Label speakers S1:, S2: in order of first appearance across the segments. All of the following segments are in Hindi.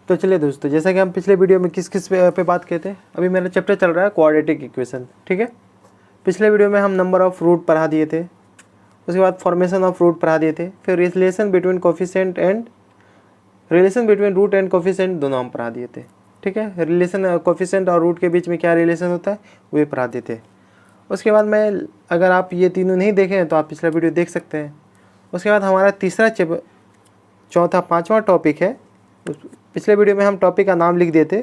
S1: तो चलिए दोस्तों, जैसा कि हम पिछले वीडियो में किस किस पे बात किए थे, अभी मेरा चैप्टर चल रहा है क्वाड्रेटिक इक्वेशन। ठीक है, पिछले वीडियो में हम नंबर ऑफ रूट पढ़ा दिए थे, उसके बाद फॉर्मेशन ऑफ रूट पढ़ा दिए थे, फिर relation between coefficient and relation between root and coefficient दोनों हम पढ़ा दिए थे। ठीक है, रिलेशन कोफिशिएंट और रूट के बीच में क्या रिलेशन होता है वो पढ़ा दिए थे। उसके बाद मैं, अगर आप ये तीनों नहीं देखें तो आप पिछला वीडियो देख सकते हैं। उसके बाद हमारा तीसरा चौथा पांचवा टॉपिक है। पिछले वीडियो में हम टॉपिक का नाम लिख दिए थे,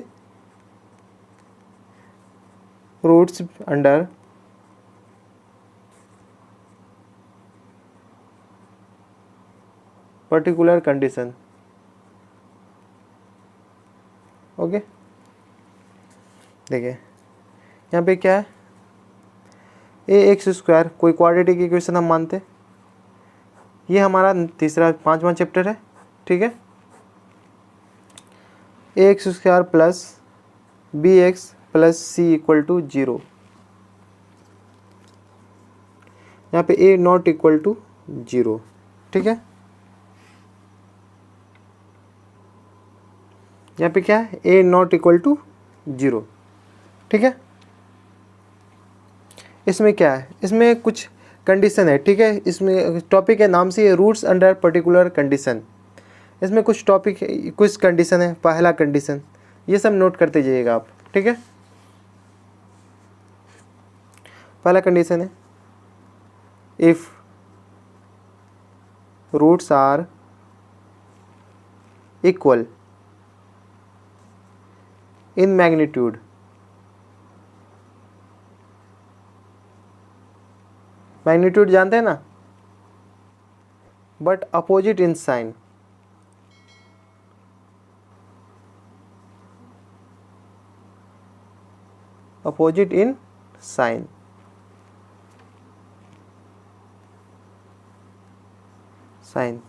S1: roots under particular condition. Okay, देखिए यहाँ पे क्या है, ए एक्स स्क्वायर कोई क्वाड्रेटिक इक्वेशन हम मानते, ये हमारा तीसरा पांचवा चैप्टर है। ठीक है, a x square plus b x plus c equal to 0। यहाँ पे ए नॉट इक्वल टू 0। ठीक है, यहाँ पे क्या है, ए नॉट इक्वल टू 0। ठीक है, इसमें क्या है, इसमें कुछ कंडीशन है। ठीक है, इसमें टॉपिक के नाम से ये रूट्स अंडर पर्टिकुलर कंडीशन, इसमें कुछ टॉपिक कुछ कंडीशन है। पहला कंडीशन, ये सब नोट करते जाइएगा आप। ठीक है, पहला कंडीशन है, if roots are equal in magnitude, magnitude जानते हैं ना, but opposite in sign. Opposite in sign, sign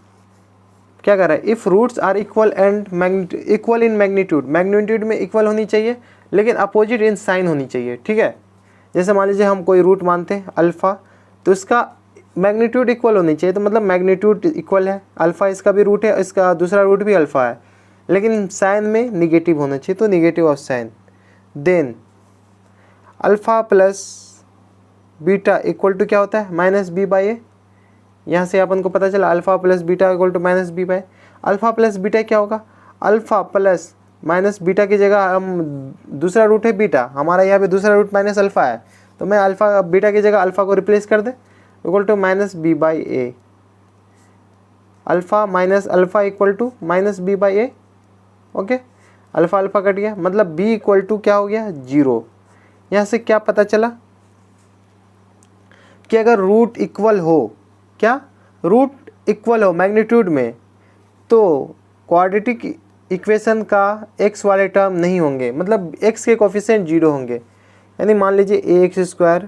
S1: क्या कर रहा है, if roots are equal and equal in magnitude, magnitude में इक्वल होनी चाहिए लेकिन अपोजिट इन साइन होनी चाहिए। ठीक है, जैसे मान लीजिए हम कोई रूट मानते हैं अल्फा, तो इसका मैग्नीट्यूड इक्वल होनी चाहिए, तो मतलब मैग्नीट्यूड इक्वल है, अल्फा इसका भी रूट है, इसका दूसरा रूट भी अल्फा है, लेकिन साइन में निगेटिव होना चाहिए, तो negative of sign. Then alpha plus beta equal to क्या होता है, माइनस बी बाई ए। यहाँ से अपन को पता चला alpha plus beta equal to minus B by. Alpha plus beta क्या होगा, अल्फा प्लस माइनस बीटा की जगह हम दूसरा रूट है बीटा, हमारा यहाँ पे दूसरा रूट माइनस अल्फा है, तो मैं अल्फा बीटा की जगह अल्फा को रिप्लेस कर दे, equal to minus B by a. Alpha minus alpha equal to minus B by a. Okay, alpha alpha cut गया, मतलब बी इक्वल टू क्या हो गया, 0। यहाँ से क्या पता चला कि अगर रूट इक्वल हो, क्या रूट इक्वल हो मैग्नीट्यूड में, तो क्वाड्रेटिक इक्वेशन का x वाले टर्म नहीं होंगे, मतलब x के कोफिशिएंट 0 होंगे। यानी मान लीजिए a x square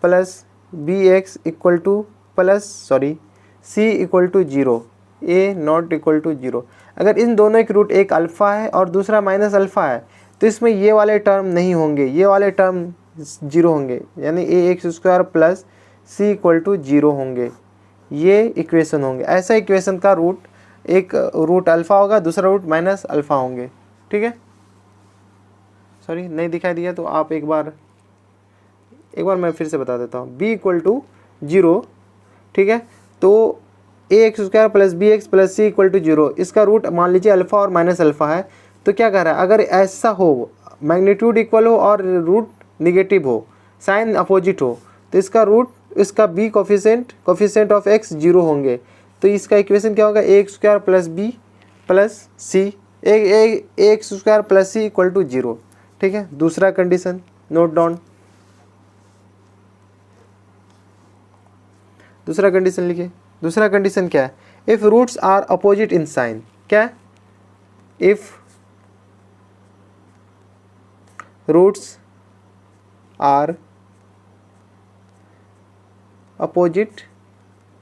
S1: plus b x equal to c equal to 0, a not equal to 0। अगर इन दोनों के रूट, एक अल्फ़ा है और दूसरा माइनस अल्फ़ा है, तो इसमें ये वाले टर्म नहीं होंगे, ये वाले टर्म 0 होंगे, यानी a x square plus c equal to 0 होंगे, ये इक्वेशन होंगे। ऐसा इक्वेशन का रूट, एक रूट अल्फ़ा होगा, दूसरा रूट माइनस अल्फ़ा होंगे। ठीक है, सॉरी नहीं दिखाई दिया तो आप एक बार मैं फिर से बता देता हूँ। b इक्वल टू 0, ठीक है, तो a x square plus b x plus c equal to 0, इसका रूट मान लीजिए अल्फ़ा और माइनस अल्फ़ा है। तो क्या कह रहा है, अगर ऐसा हो, मैग्नीट्यूड इक्वल हो और रूट निगेटिव हो, साइन अपोजिट हो, तो इसका रूट, इसका b कोफिशिएंट ऑफ x 0 होंगे, तो इसका इक्वेशन क्या होगा, a x square plus b plus c, a x square plus c equal to 0। ठीक है, दूसरा कंडीशन नोट डाउन, दूसरा कंडीशन लिखिए। दूसरा कंडीशन क्या है, if roots are opposite in sign. क्या है, if roots are opposite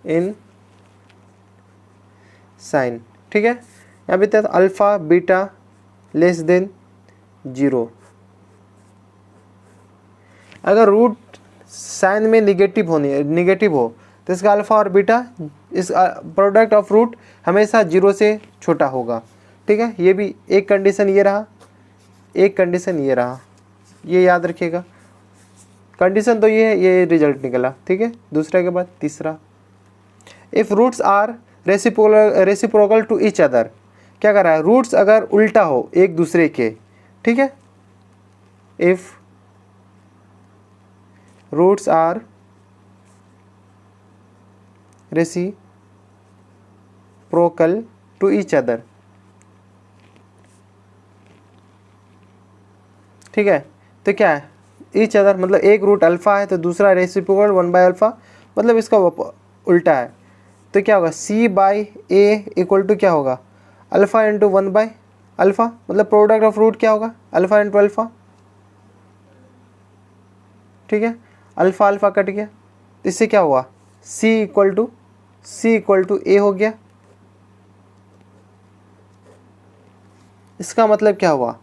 S1: in sign. ठीक है, यहाँ पे अल्फा बीटा लेस देन 0। अगर रूट साइन में निगेटिव हो, तो इसका अल्फा और बीटा, इस प्रोडक्ट ऑफ रूट हमेशा 0 से छोटा होगा। ठीक है, ये भी एक कंडीशन ये रहा, एक कंडीशन ये रहा, ये याद रखिएगा। कंडीशन तो ये है, ये रिजल्ट निकला। ठीक है, दूसरे के बाद तीसरा, if roots are reciprocal to each other. क्या कर रहा है, रूट्स अगर उल्टा हो एक दूसरे के, ठीक है, if roots are reciprocal to each other, ठीक है, तो क्या है, ईच अदर मतलब एक रूट अल्फ़ा है तो दूसरा रेसिप्रोकल 1/α, मतलब इसका उल्टा है। तो क्या होगा, c by a equal to क्या होगा, अल्फ़ा इंटू 1/α, मतलब प्रोडक्ट ऑफ रूट क्या होगा, अल्फ़ा इंटू अल्फ़ा। ठीक है, अल्फ़ा अल्फ़ा कट गया, तो इससे क्या हुआ, c इक्वल टू ए हो गया। इसका मतलब क्या हुआ,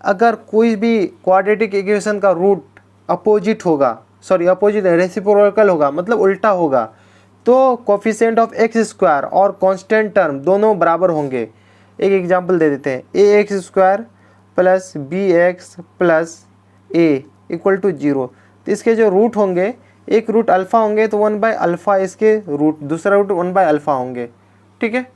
S1: अगर कोई भी क्वाड्रेटिक इक्वेशन का रूट अपोजिट होगा, सॉरी अपोजिट रेसिप्रोकल होगा मतलब उल्टा होगा, तो कोफिशिएंट ऑफ एक्स स्क्वायर और कांस्टेंट टर्म दोनों बराबर होंगे। एक एग्जांपल दे देते हैं, a x square plus b x plus a equal to 0। तो इसके जो रूट होंगे, एक रूट अल्फ़ा होंगे तो 1/α इसके रूट, दूसरा रूट 1/α होंगे। ठीक है,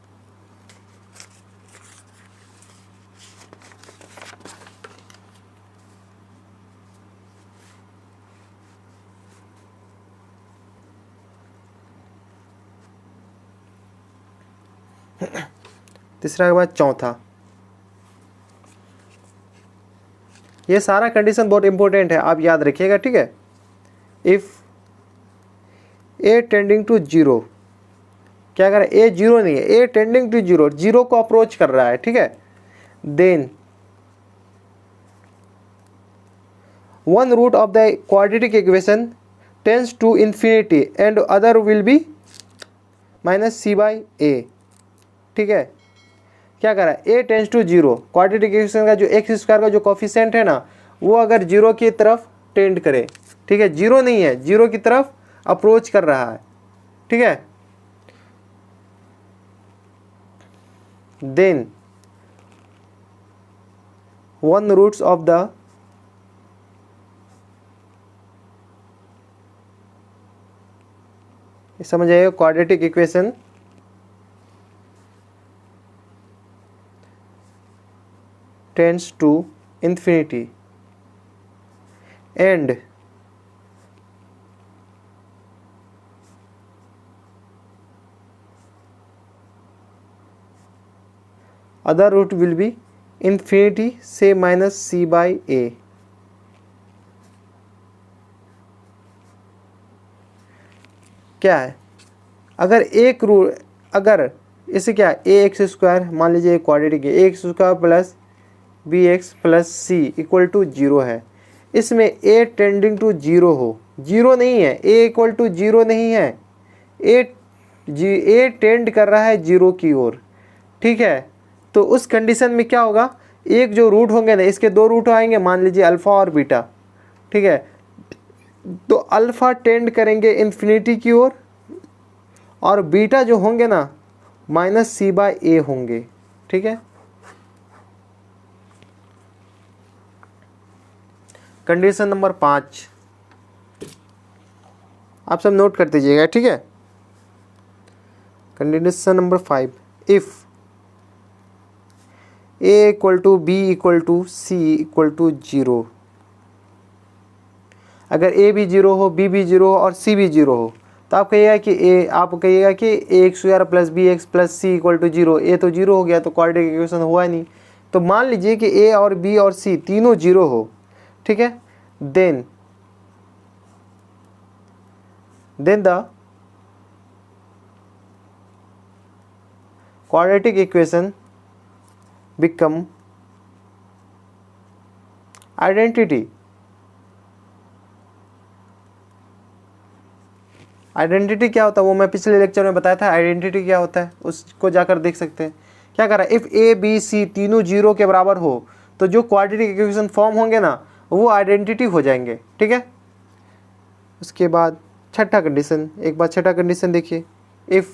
S1: तीसरा के बाद चौथा, ये सारा कंडीशन बहुत इंपॉर्टेंट है, आप याद रखिएगा। ठीक है, इफ़ ए टेंडिंग टू 0, क्या कर रहा है, ए 0 नहीं है, ए टेंडिंग टू 0, 0 को अप्रोच कर रहा है। ठीक है, then one root of the quadratic equation tends to infinity and other will be -c/a। ठीक है, क्या कर रहा है, a tends to 0, quadratic equation का जो एक्स स्क्वायर का जो कोफिशिएंट है ना, वो अगर 0 की तरफ टेंड करे, ठीक है, 0 नहीं है, 0 की तरफ अप्रोच कर रहा है। ठीक है, then one roots of the समझ आइए, quadratic equation tends to infinity and other root will be infinity say -c/a। क्या है, अगर एक रूट, अगर इसे क्या, ए एक्स स्क्वायर मान लीजिए क्वाड्रेटिक है, a x square plus b x plus c equal to 0 है, इसमें ए टेंडिंग टू 0 हो, 0 नहीं है, ए इक्वल टू 0 नहीं है, ए टेंड कर रहा है 0 की ओर। ठीक है, तो उस कंडीशन में क्या होगा, एक जो रूट होंगे ना, इसके दो रूट आएंगे, मान लीजिए अल्फ़ा और बीटा। ठीक है, तो अल्फ़ा टेंड करेंगे इन्फिनिटी की ओर और बीटा जो होंगे ना -c/a होंगे। ठीक है, कंडीशन नंबर 5 आप सब नोट कर दीजिएगा। ठीक है, condition number 5, if a equal to b equal to c equal to 0, अगर a भी 0 हो, b भी 0 हो और c भी 0 हो, तो आप कहिएगा कि आप कहिएगा कि a x square plus b x plus c equal to 0, a तो 0 हो गया, तो क्वाड्रेटिक इक्वेशन हुआ नहीं। तो मान लीजिए कि a और b और c तीनों 0 हो। ठीक है, then the quadratic equation become identity. Identity क्या होता है वो मैं पिछले लेक्चर में बताया था, आइडेंटिटी क्या होता है उसको जाकर देख सकते हैं। क्या कर रहा है, इफ़ ए बी सी तीनों 0 के बराबर हो तो जो क्वाड्रेटिक इक्वेशन फॉर्म होंगे ना वो आइडेंटिटी हो जाएंगे। ठीक है, उसके बाद छठा कंडीशन, एक बार छठा कंडीशन देखिए, if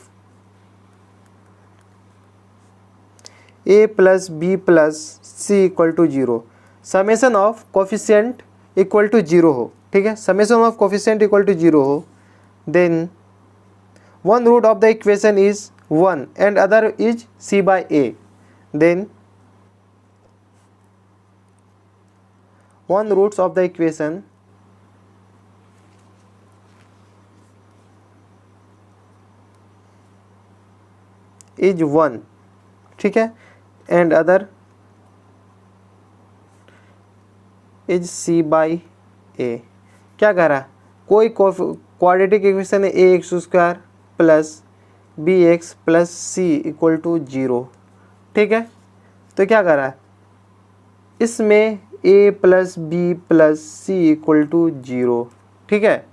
S1: a plus b plus c equal to 0, summation of coefficient equal to 0 हो, ठीक है, summation of coefficient equal to 0 हो, then one root of the equation is 1 and other is c by a, then one roots of the equation is 1, ठीक है, and other is c by a। क्या कह रहा है, कोई क्वाड्रेटिक इक्वेशन है a x square plus b x plus c equal to 0, ठीक है, तो क्या कर रहा है, इसमें a plus b plus c equal to 0, ठीक है,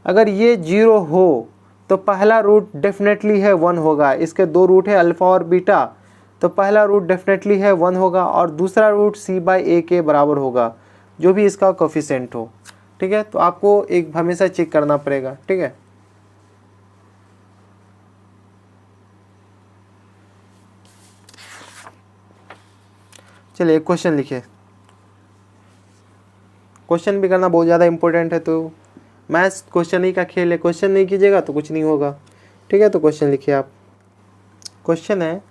S1: अगर ये 0 हो तो पहला रूट डेफिनेटली है 1 होगा, इसके दो रूट है अल्फ़ा और बीटा, तो पहला रूट डेफिनेटली है 1 होगा और दूसरा रूट c by a के बराबर होगा, जो भी इसका कोफिशिएंट हो, ठीक है, तो आपको एक हमेशा चेक करना पड़ेगा, ठीक है। चलिए एक क्वेश्चन लिखिए, क्वेश्चन भी करना बहुत ज़्यादा इंपॉर्टेंट है, तो मैथ्स क्वेश्चन ही का खेल है, क्वेश्चन नहीं कीजिएगा तो कुछ नहीं होगा, ठीक है, तो क्वेश्चन लिखिए आप। क्वेश्चन है,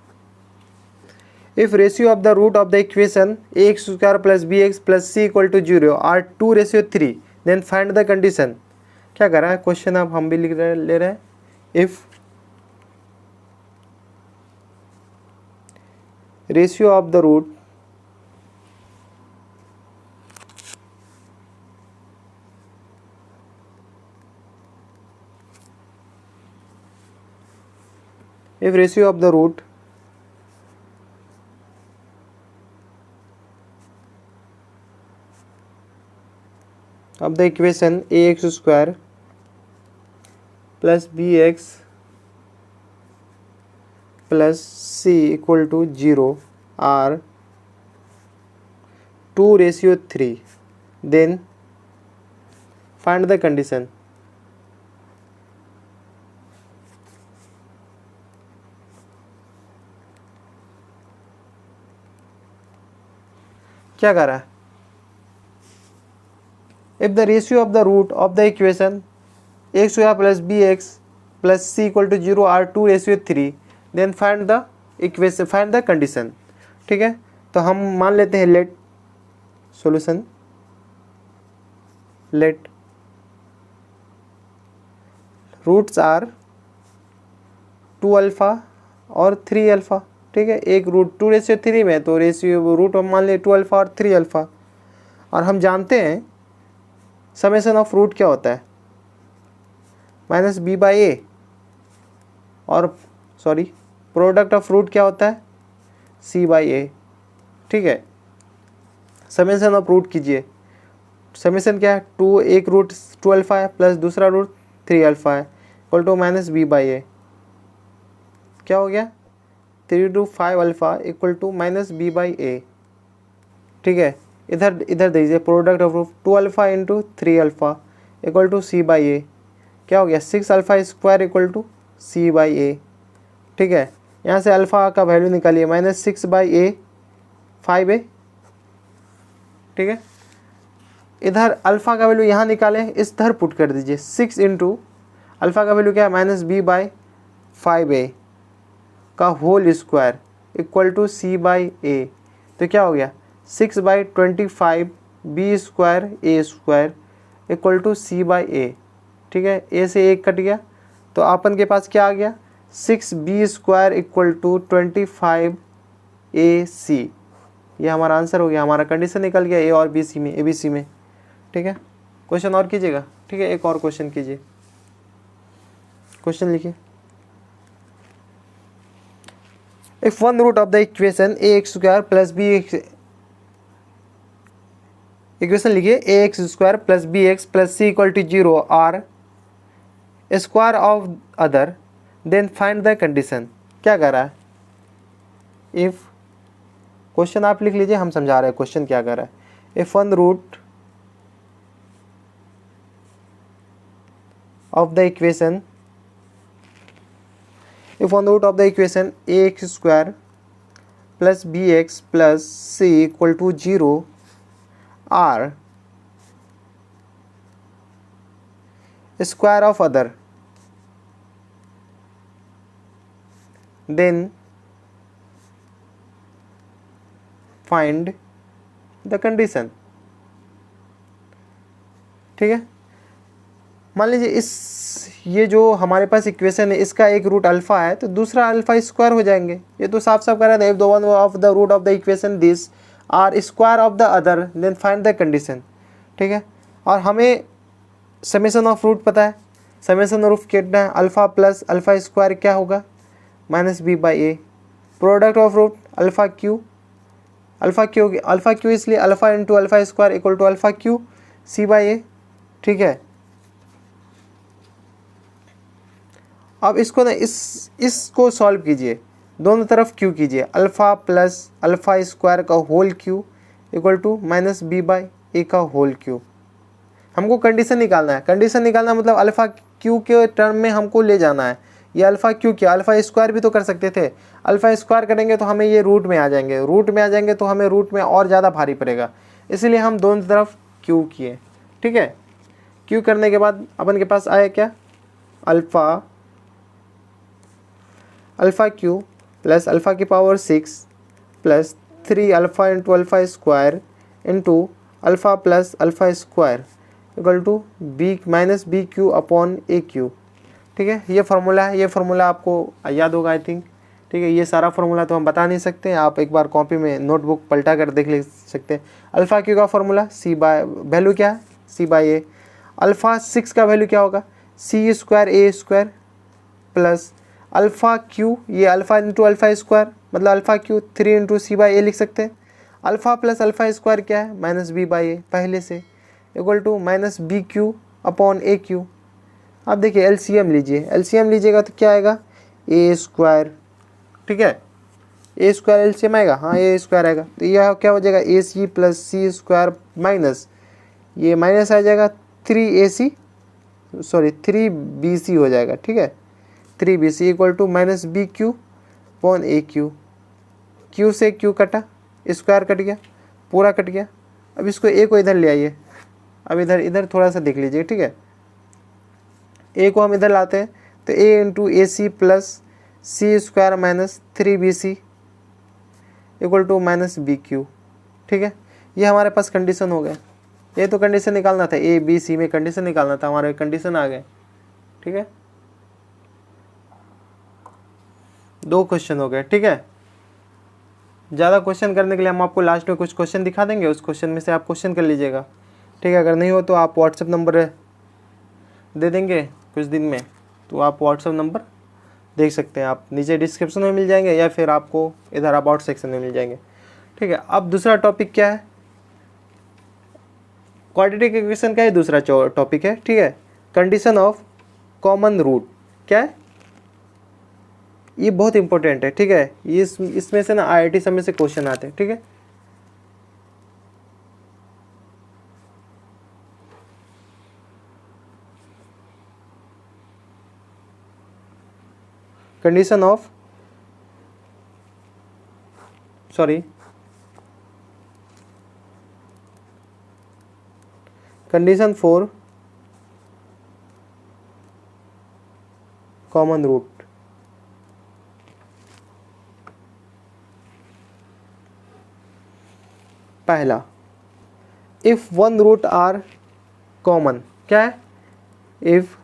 S1: if ratio of the root of the equation a x square plus b x plus c equal to 0 are 2:3 then find the condition. क्या कर रहा है क्वेश्चन, अब हम भी ले रहे हैं, if ratio of the root if ratio of the root of the equation ax square plus bx plus c equal to 0 are 2:3 then find the condition। क्या कर रहा है, if the ratio of the root of the equation x square plus b x plus c equal to 0 are 2:3 then find the equation, find the condition, ठीक है, तो हम मान लेते हैं let solution, let roots are 2 alpha और 3 अल्फा, ठीक है, एक रूट 2:3 में, तो रेशियो रूट हम मान ले 2 अल्फ़ा और 3 अल्फ़ा, और हम जानते हैं समेशन ऑफ रूट क्या होता है, माइनस बी बाई ए, और सॉरी प्रोडक्ट ऑफ रूट क्या होता है, सी बाई ए, ठीक है, समेशन ऑफ रूट कीजिए, समेशन क्या है, एक रूट 2 अल्फ़ा है प्लस दूसरा रूट 3 अल्फ़ा है equal to minus B by a, क्या हो गया 3 to 5 alpha equal to minus B by a, ठीक है, इधर दीजिए product of root 2 alpha into 3 alpha equal to c by a, क्या हो गया 6 alpha square equal to c by a, ठीक है, यहाँ से अल्फ़ा का वैल्यू निकालिए -6 बाई ए 5a, ठीक है, इधर अल्फ़ा का वैल्यू यहाँ निकालें, इस धर पुट कर दीजिए 6 इंटू अल्फ़ा का वैल्यू क्या है -b/5a का whole square equal to c by a, तो क्या हो गया 6/25 b square a square equal to c by a, ठीक है, ए से एक कट गया, तो अपन के पास क्या आ गया 6b स्क्वायर इक्वल टू 25 ए सी, ये हमारा आंसर हो गया, हमारा कंडीशन निकल गया ए और बी सी में, ए बी सी में, ठीक है। क्वेश्चन और कीजिएगा, ठीक है, एक और क्वेश्चन कीजिए, क्वेश्चन लिखिए, if one root of the equation ax square plus bx, equation लिखिए ax square plus bx plus c equal to 0 are a square of other then find the condition। क्या कर रहा है, if क्वेश्चन आप लिख लीजिए, हम समझा रहे हैं क्वेश्चन क्या कर रहा है, if one root of the equation if one root of the equation ax square plus b x plus c equal to 0 are square of other, then find the condition. ठीक है, मान लीजिए ये जो हमारे पास इक्वेशन है इसका एक रूट अल्फा है तो दूसरा अल्फा स्क्वायर हो जाएंगे। ये तो साफ साफ कह रहा था, if the one of the root of the equation this are square of the other then find the condition. ठीक है, और हमें समेशन ऑफ रूट पता है, समेशन ऑफ कितना है, अल्फा प्लस अल्फा स्क्वायर क्या होगा, minus B by a. Product of root alpha cube इसलिए alpha into alpha square equal to alpha cube c by a. ठीक है, अब इसको ना इसको सॉल्व कीजिए, दोनों तरफ क्यू कीजिए, अल्फ़ा प्लस अल्फ़ा स्क्वायर का whole cube equal to minus B by a का होल क्यू। हमको कंडीशन निकालना है, कंडीशन निकालना मतलब अल्फ़ा क्यू के टर्म में हमको ले जाना है। ये अल्फ़ा क्यू क्या, अल्फ़ा स्क्वायर भी तो कर सकते थे, अल्फ़ा स्क्वायर करेंगे तो हमें ये रूट में आ जाएंगे, रूट में आ जाएंगे तो हमें रूट में और ज़्यादा भारी पड़ेगा, इसलिए हम दोनों तरफ क्यू किए। ठीक है, क्यू करने के बाद अपन के पास आया क्या, अल्फ़ा क्यू प्लस अल्फ़ा की power 6 plus 3 alpha into alpha square into alpha plus alpha square equal to b minus b q upon a q. ठीक है, ये फार्मूला है, ये फार्मूला आपको याद होगा आई थिंक। ठीक है, ये सारा फार्मूला तो हम बता नहीं सकते, आप एक बार कॉपी में नोटबुक पलटा कर देख ले सकते हैं। अल्फ़ा क्यू का फार्मूला सी बाय वैल्यू क्या है, सी बाई ए। अल्फ़ा 6 का वैल्यू क्या होगा, c square a square plus alpha cube, ये अल्फ़ा इंटू अल्फ़ा स्क्वायर मतलब alpha cube 3 into c by a लिख सकते हैं। अल्फ़ा प्लस अल्फ़ा स्क्वायर क्या है, माइनस बी बाई ए पहले से equal to minus b q upon a q. अब देखिए एलसीएम लीजिए, एलसीएम लीजिएगा तो क्या आएगा, ए स्क्वायर। ठीक है, ए स्क्वायर एलसीएम आएगा, हाँ ए स्क्वायर आएगा, तो यह क्या हो जाएगा, a c plus c square minus ये माइनस आ जाएगा 3BC हो जाएगा। ठीक है, 3BC equal to minus b q upon a q. Q से क्यू कटा, स्क्वायर कट गया, पूरा कट गया। अब इसको ए को इधर ले आइए, अब इधर थोड़ा सा देख लीजिए। ठीक है, ए को हम इधर लाते हैं तो a into a c plus c square minus 3BC equal to minus b cube. ठीक है, ये हमारे पास कंडीशन हो गया। ये तो कंडीशन निकालना था, ए बी सी में कंडीशन निकालना था, हमारे कंडीशन आ गए। ठीक है, 2 क्वेश्चन हो गए। ठीक है, ज़्यादा क्वेश्चन करने के लिए हम आपको लास्ट में कुछ क्वेश्चन दिखा देंगे, उस क्वेश्चन में से आप क्वेश्चन कर लीजिएगा। ठीक है, अगर नहीं हो तो आप व्हाट्सएप नंबर दे देंगे कुछ दिन में, तो आप व्हाट्सएप नंबर देख सकते हैं, आप नीचे डिस्क्रिप्शन में मिल जाएंगे या फिर आपको इधर अबाउट सेक्शन में मिल जाएंगे। ठीक है, अब दूसरा टॉपिक क्या है, क्वाड्रेटिक इक्वेशन का ही दूसरा टॉपिक है। ठीक है, कंडीशन ऑफ कॉमन रूट क्या है, ये बहुत इंपॉर्टेंट है। ठीक है, ये इसमें से ना IIT सब में से क्वेश्चन आते हैं। ठीक है, condition of condition for common root. पहला, if one root are common, क्या है, if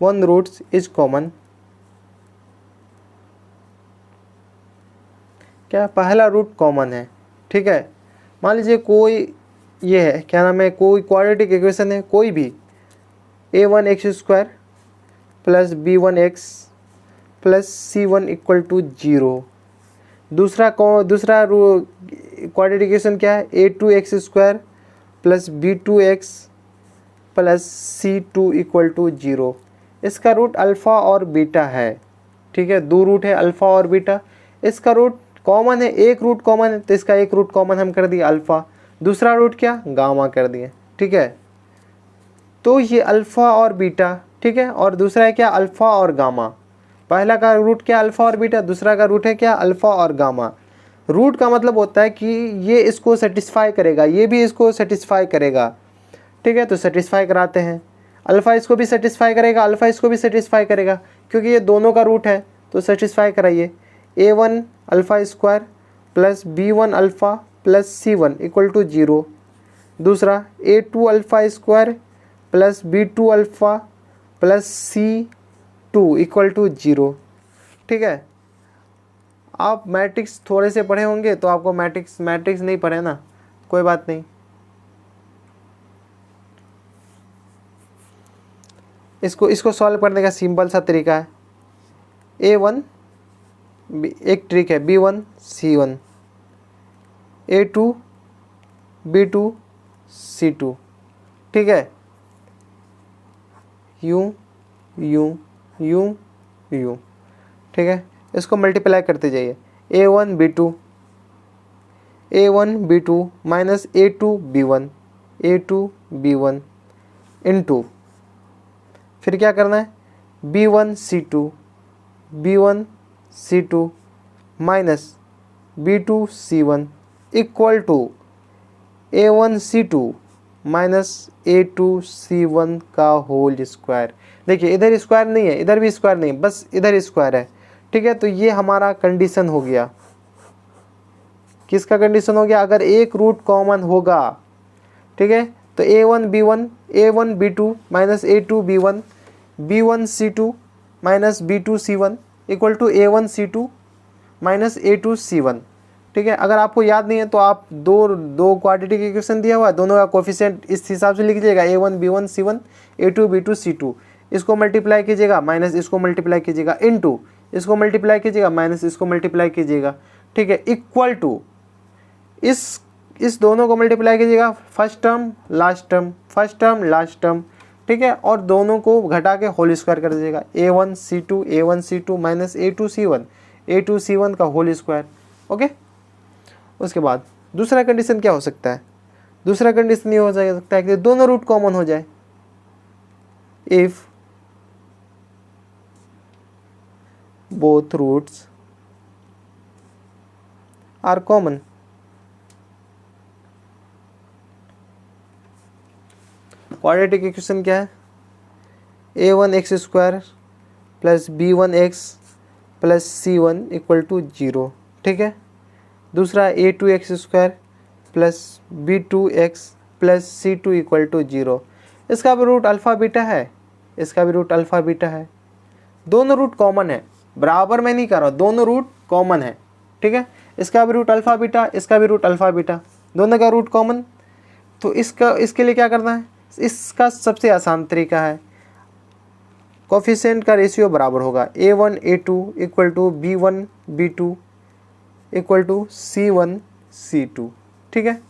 S1: one roots is common, क्या पहला रूट कॉमन है। ठीक है, मान लीजिए कोई ये है, क्या नाम है, कोई क्वाड्रेटिक इक्वेशन है, कोई भी a1x² plus b1x plus c1 equal to 0। दूसरा क्वाड्रेटिक इक्वेशन क्या है, a2x² plus b2x plus c2 equal to 0। इसका रूट अल्फ़ा और बीटा है। ठीक है, 2 रूट है अल्फ़ा और बीटा, इसका रूट कॉमन है, एक रूट कॉमन है तो इसका एक रूट कॉमन हम कर दिए अल्फ़ा, दूसरा रूट क्या, गामा कर दिए। ठीक है, तो ये अल्फ़ा और बीटा ठीक है। और दूसरा है क्या, अल्फ़ा और गामा। पहला का रूट क्या, अल्फ़ा और बीटा, दूसरा का रूट है क्या, अल्फ़ा और गामा। रूट का मतलब होता है कि ये इसको सेटिस्फाई करेगा, ये भी इसको सेटिस्फाई करेगा, ठीक है। तो सेटिस्फाई कराते हैं, अल्फ़ा इसको भी सेटिस्फाई करेगा, अल्फ़ा इसको भी सेटिस्फाई करेगा, क्योंकि ये दोनों का रूट है, तो सेटिस्फाई कराइए। a1 alpha square plus b1 alpha plus c1 equal to 0। दूसरा a2 alpha square plus b2 alpha plus c2 equal to 0, ठीक है। आप मैट्रिक्स थोड़े से पढ़े होंगे तो आपको मैट्रिक्स नहीं पढ़े ना, कोई बात नहीं। इसको सॉल्व करने का सिंपल सा तरीका है, a1 एक ट्रिक है, b1 c1, a2 b2 c2, ठीक है। यूं यूं यूं यूं, ठीक है। इसको मल्टीप्लाई करते जाइए, a1 b2 minus a2 b1 into, फिर क्या करना है, b1 c2 minus b2 c1 equal to a1 c2 minus a2 c1 का होल स्क्वायर। देखिए इधर स्क्वायर नहीं है, इधर भी स्क्वायर नहीं, बस इधर स्क्वायर है, ठीक है। तो ये हमारा कंडीशन हो गया, किसका कंडीशन हो गया, अगर एक रूट कॉमन होगा, ठीक है। तो a1 b2 minus a2 b1 c2 minus b2 c1 equal to a1 c2 minus a2 c1, ठीक है। अगर आपको याद नहीं है तो आप दो क्वाड्रेटिक इक्वेशन दिया हुआ है, दोनों का कोफिशिएंट इस हिसाब से लिख लीजिएगा, a1 b1 c1 a2 b2 c2, इसको मल्टीप्लाई कीजिएगा माइनस इसको मल्टीप्लाई कीजिएगा इनटू इसको मल्टीप्लाई कीजिएगा माइनस इसको मल्टीप्लाई कीजिएगा, ठीक है, इक्वल टू इस दोनों को मल्टीप्लाई कीजिएगा, फर्स्ट टर्म लास्ट टर्म, ठीक है। और दोनों को घटा के होल स्क्वायर कर दीजिएगा, a1 c2 minus a2 c1 का होल स्क्वायर, ओके। उसके बाद दूसरा कंडीशन क्या हो सकता है, दूसरा कंडीशन ये हो सकता है कि दोनों रूट कॉमन हो जाए, if both roots are common. Quadratic equation क्या है, a1 x square plus b1 x plus c1 equal to 0, ठीक है। दूसरा a2 x square plus b2 x plus c2 equal to 0, इसका भी रूट अल्फ़ा बीटा है, इसका भी रूट अल्फ़ा बीटा है, दोनों रूट कॉमन है, बराबर में नहीं कर रहा, दोनों रूट कॉमन है, ठीक है। इसका भी रूट अल्फ़ा बीटा, इसका भी रूट अल्फ़ा बीटा, दोनों का रूट कॉमन। तो इसके लिए क्या करना है, इसका सबसे आसान तरीका है, कोफिशिएंट का रेशियो बराबर होगा, a1 a2 equal to b1 b2 equal to c1 c2, ठीक है।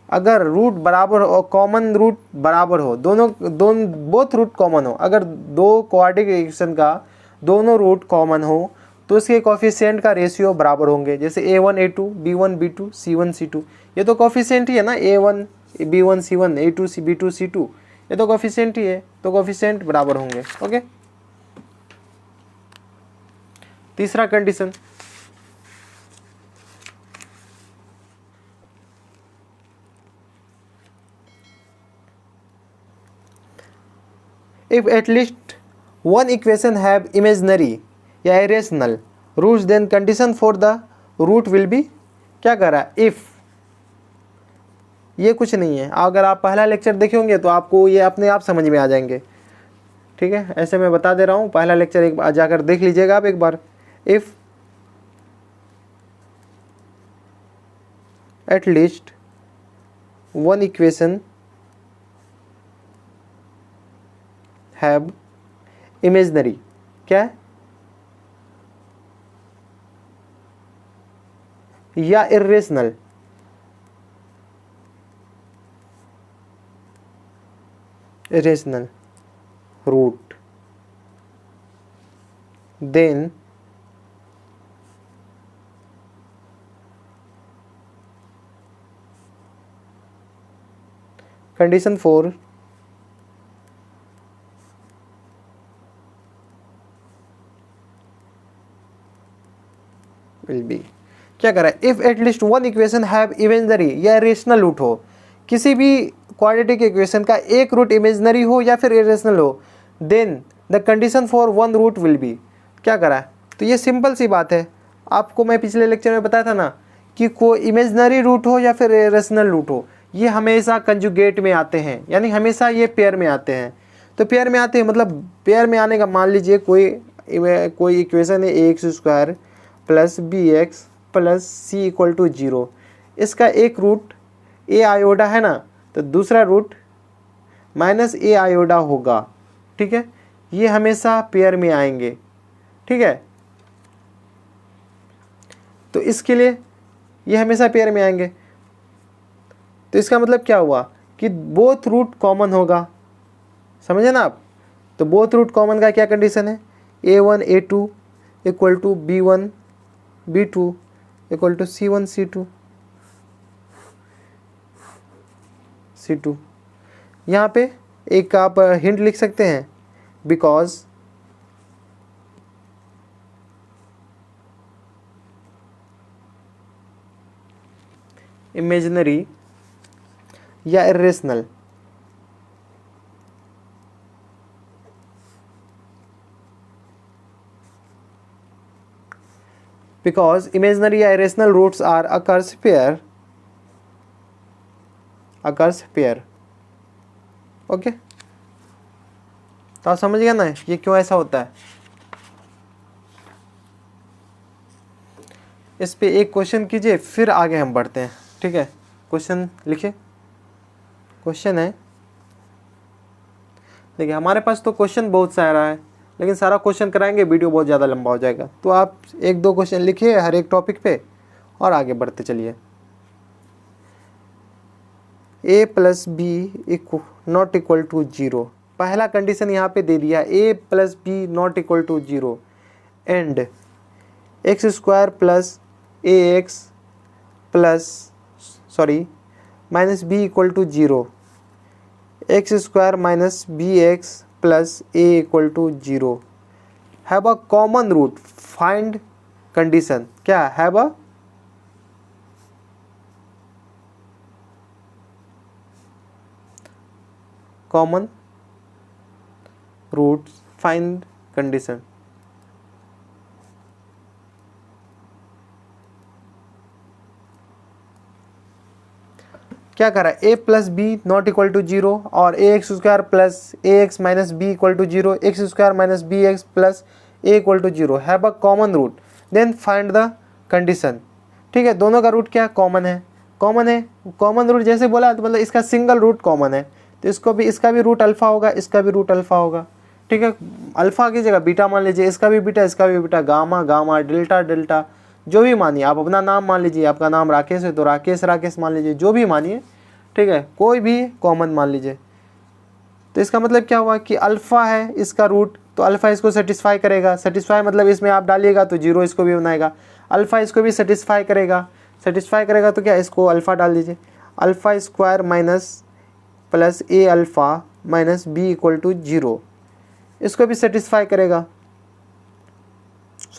S1: अगर रूट बराबर हो, कॉमन रूट बराबर हो, दोनों बोथ रूट कॉमन हो, अगर दो क्वाड्रेटिक इक्वेशन का दोनों रूट कॉमन हो तो इसके कोफिशिएंट का रेशियो बराबर होंगे, जैसे a1 a2 b1 b2 c1 c2, ये तो कोफिशिएंट ही है ना, a1 b1 c1 a2 b2 c2, ये तो कोफिशिएंट ही है, तो कोफिशिएंट बराबर होंगे, ओके। तीसरा condition, if at least one equation have imaginary या irrational roots then condition for the root will be, क्या कर रहा है, if, ये कुछ नहीं है, अगर आप पहला लेक्चर देखे होंगे तो आपको ये अपने आप समझ में आ जाएंगे, ठीक है। ऐसे मैं बता दे रहा हूँ, पहला लेक्चर एक बार जाकर देख लीजिएगा आप एक बार। If at least one equation have imaginary, क्या है, या irrational root, then condition for will be. क्या करा है, if at least one equation have imaginary या इरेशनल रूट हो, किसी भी क्वाड्रेटिक इक्वेशन का एक रूट इमेजनरी हो या फिर इरेशनल हो, then the condition for one root will be. क्या करा है, तो ये सिंपल सी बात है, आपको मैं पिछले लेक्चर में बताया था ना कि कोई इमेजनरी रूट हो या फिर इरेशनल रूट हो, ये हमेशा कंजुगेट में आते हैं, यानी हमेशा ये पेयर में आते हैं। तो पेयर में आते हैं मतलब पेयर में आने का, मान लीजिए कोई इक्वेशन है a x square plus b x plus c equal to 0, इसका एक रूट ए आयोडा है ना, तो दूसरा रूट माइनस ए आयोडा होगा। ठीक है, ये हमेशा पेयर में आएंगे। ठीक है, तो इसके लिए ये हमेशा पेयर में आएंगे, तो इसका मतलब क्या हुआ कि बोथ रूट कॉमन होगा। समझे ना आप, तो बोथ रूट कॉमन का क्या कंडीशन है, a1 a2 equal to b1 b2 equal to c1 c2 c2। यहाँ पे एक आप हिंट लिख सकते हैं, बिकॉज इमेजिनरी या इरेशनल because imaginary या irrational roots are occurs pair। Okay, तो आप समझ गए ना ये क्यों ऐसा होता है। इस पे एक क्वेश्चन कीजिए, फिर आगे हम बढ़ते हैं। ठीक है, क्वेश्चन लिखिए। क्वेश्चन है, देखिए हमारे पास तो क्वेश्चन बहुत सारा है, लेकिन सारा क्वेश्चन कराएंगे वीडियो बहुत ज़्यादा लंबा हो जाएगा, तो आप एक दो क्वेश्चन लिखिए हर एक टॉपिक पे और आगे बढ़ते चलिए। a plus b not equal to 0, पहला कंडीशन यहाँ पे दे दिया, a plus b not equal to 0 and x square plus a x minus b equal to 0, x square minus b x plus a equal to 0 have a common root, find condition. क्या have a common root, find condition. क्या करा, a plus b not equal to 0 और a x square plus a x minus b equal to 0, x square minus b x plus a equal to 0 have a common root, then find the condition. ठीक है, दोनों का रूट क्या कॉमन है, कॉमन रूट जैसे बोला तो मतलब इसका सिंगल रूट कॉमन है, तो इसका भी रूट अल्फा होगा, इसका भी रूट अल्फा होगा। ठीक है, अल्फा की जगह बीटा मान लीजिए, इसका भी बीटा, गामा डेल्टा जो भी मानिए, आप अपना नाम मान लीजिए, आपका नाम राकेश है तो राकेश मान लीजिए, जो भी मानिए। ठीक है, कोई भी कॉमन मान लीजिए। तो इसका मतलब क्या हुआ कि अल्फ़ा है इसका रूट, तो अल्फ़ा इसको सेटिस्फाई करेगा, सेटिस्फाई मतलब इसमें आप डालिएगा तो 0 इसको भी बनाएगा, अल्फ़ा इसको भी सेटिस्फाई करेगा तो क्या इसको अल्फ़ा डाल दीजिए, alpha square minus plus a alpha minus b equal to 0 इसको भी सेटिस्फाई करेगा,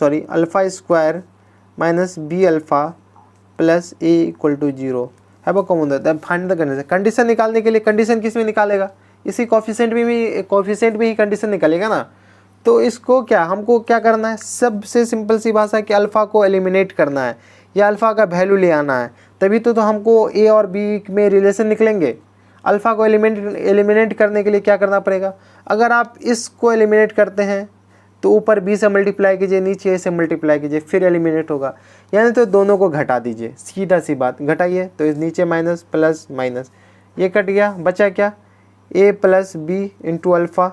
S1: alpha square minus b alpha plus a equal to 0 है वो कॉमन होता है। फाइंड द कंडीशन, कंडीशन निकालने के लिए कंडीशन किस में निकालेगा, इसी कोफिशिएंट में ही कंडीशन निकालेगा ना। तो इसको क्या हमको क्या करना है, सबसे सिंपल सी भाषा कि अल्फ़ा को एलिमिनेट करना है या अल्फ़ा का वैल्यू ले आना है, तभी तो हमको ए और बी में रिलेशन निकलेंगे। अल्फ़ा को एलिमिनेट करने के लिए क्या करना पड़ेगा, अगर आप इसको एलिमिनेट करते हैं तो ऊपर बी से मल्टीप्लाई कीजिए, नीचे ए से मल्टीप्लाई कीजिए, फिर एलिमिनेट होगा, यानी तो दोनों को घटा दीजिए, सीधा सी बात, घटाइए तो इस नीचे माइनस प्लस माइनस ये कट गया, बचा क्या a plus b into alpha,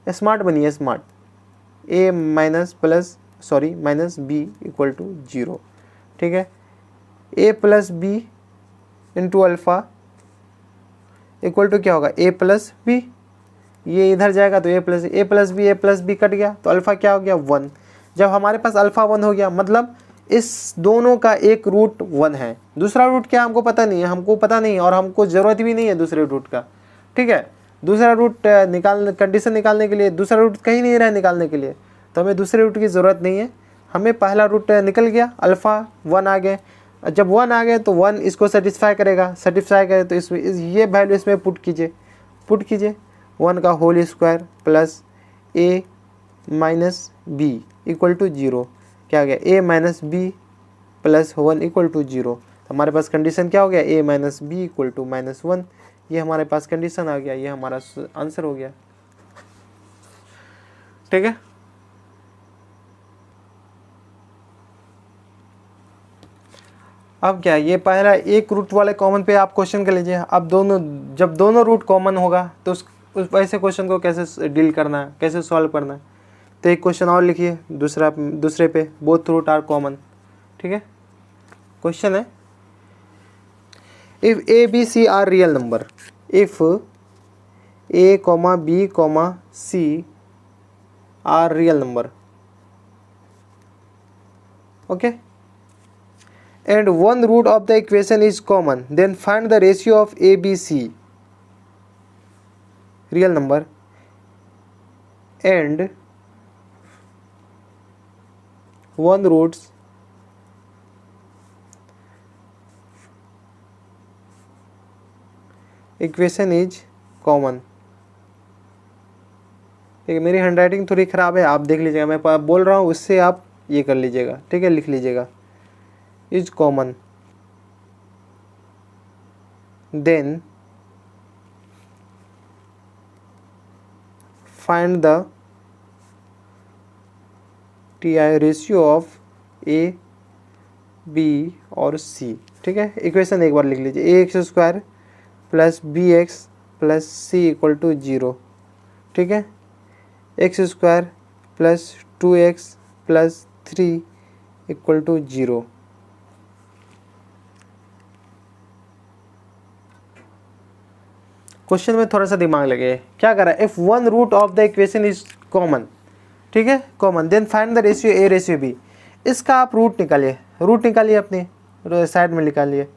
S1: smart बनिए smart, a minus b equal to 0। ठीक है, a plus b into alpha equal to क्या होगा ए प्लस बी, ये इधर जाएगा तो ए प्लस बी कट गया, तो अल्फ़ा क्या हो गया 1। जब हमारे पास अल्फ़ा 1 हो गया मतलब इस दोनों का एक रूट 1 है, दूसरा रूट क्या हमको पता नहीं है, और हमको ज़रूरत भी नहीं है दूसरे रूट का। ठीक है, दूसरा रूट कंडीशन निकालने के लिए दूसरा रूट कहीं नहीं रहा निकालने के लिए, तो हमें दूसरे रूट की ज़रूरत नहीं है, हमें पहला रूट निकल गया, अल्फ़ा 1 आ गए। जब 1 आ गए तो 1 इसको सेटिस्फाई करेगा, सेटिस्फाई करे तो इसमें ये वैल्यू इसमें पुट कीजिए 1 का whole square plus a minus b equal to 0। क्या आ गया, a minus b plus 1 equal to 0। हमारे पास कंडीशन क्या हो गया, a minus b equal to -1। ये हमारे पास कंडीशन आ गया, ये हमारा आंसर हो गया। ठीक है, अब क्या, ये पहला एक रूट वाले कॉमन पे आप क्वेश्चन कर लीजिए। अब जब दोनों रूट कॉमन होगा तो उस वैसे क्वेश्चन को कैसे डील करना है, कैसे सॉल्व करना है। तो एक क्वेश्चन और लिखिए दूसरे पे, बोथ रूट आर कॉमन। ठीक है, क्वेश्चन है if a b c are real number, इफ a, b, c are real number, okay, and one root of the equation is common, then find the ratio of a, b, c real number and one roots equation is common। ठीक है, मेरी हैंडराइटिंग थोड़ी ख़राब है, आप देख लीजिएगा, मैं बोल रहा हूँ उससे आप ये कर लीजिएगा। ठीक है, लिख लीजिएगा is common, then find the TI ratio of a, b और सी। ठीक है, इक्वेशन एक बार लिख लीजिए, ax² plus bx plus c equal to 0। ठीक है, x² plus 2x plus 3 equal to 0। Question में थोड़ा सा दिमाग लगे, क्या कर रहा है, if one root of the equation is common, ठीक है common, then find the ratio a ratio b। इसका आप रूट निकालिए अपनी साइड में निकालिए।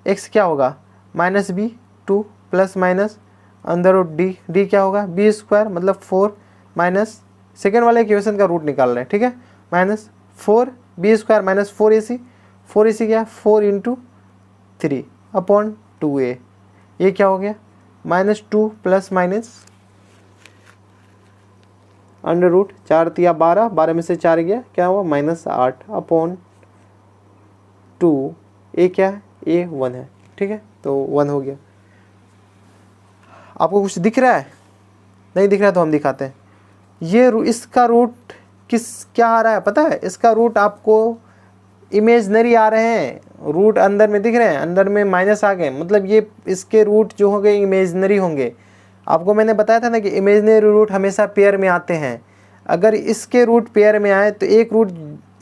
S1: x क्या होगा, -b 2 प्लस माइनस अंदर रूट d क्या होगा, b² मतलब 4 माइनस सेकेंड वाले इक्वेशन का रूट निकाल रहे हैं। ठीक है, -4 b² माइनस 4ac क्या, 4 × 3 अपॉन 2a। ये क्या हो गया, -2 प्लस माइनस अंडर रूट 4 तिया 12, 12 में से 4 गया, क्या हुआ -8 अपॉन 2। ए क्या है, ए 1 है। ठीक है, तो 1 हो गया। आपको कुछ दिख रहा है, नहीं दिख रहा है तो हम दिखाते हैं। ये इसका रूट क्या आ रहा है पता है, इसका रूट आपको इमेजनरी आ रहे हैं, रूट अंदर में दिख रहे हैं, अंदर में माइनस आ गए, मतलब ये इसके रूट जो होंगे इमेजनरी होंगे। आपको मैंने बताया था ना कि इमेजनरी रूट हमेशा पेयर में आते हैं। अगर इसके रूट पेयर में आए तो एक रूट,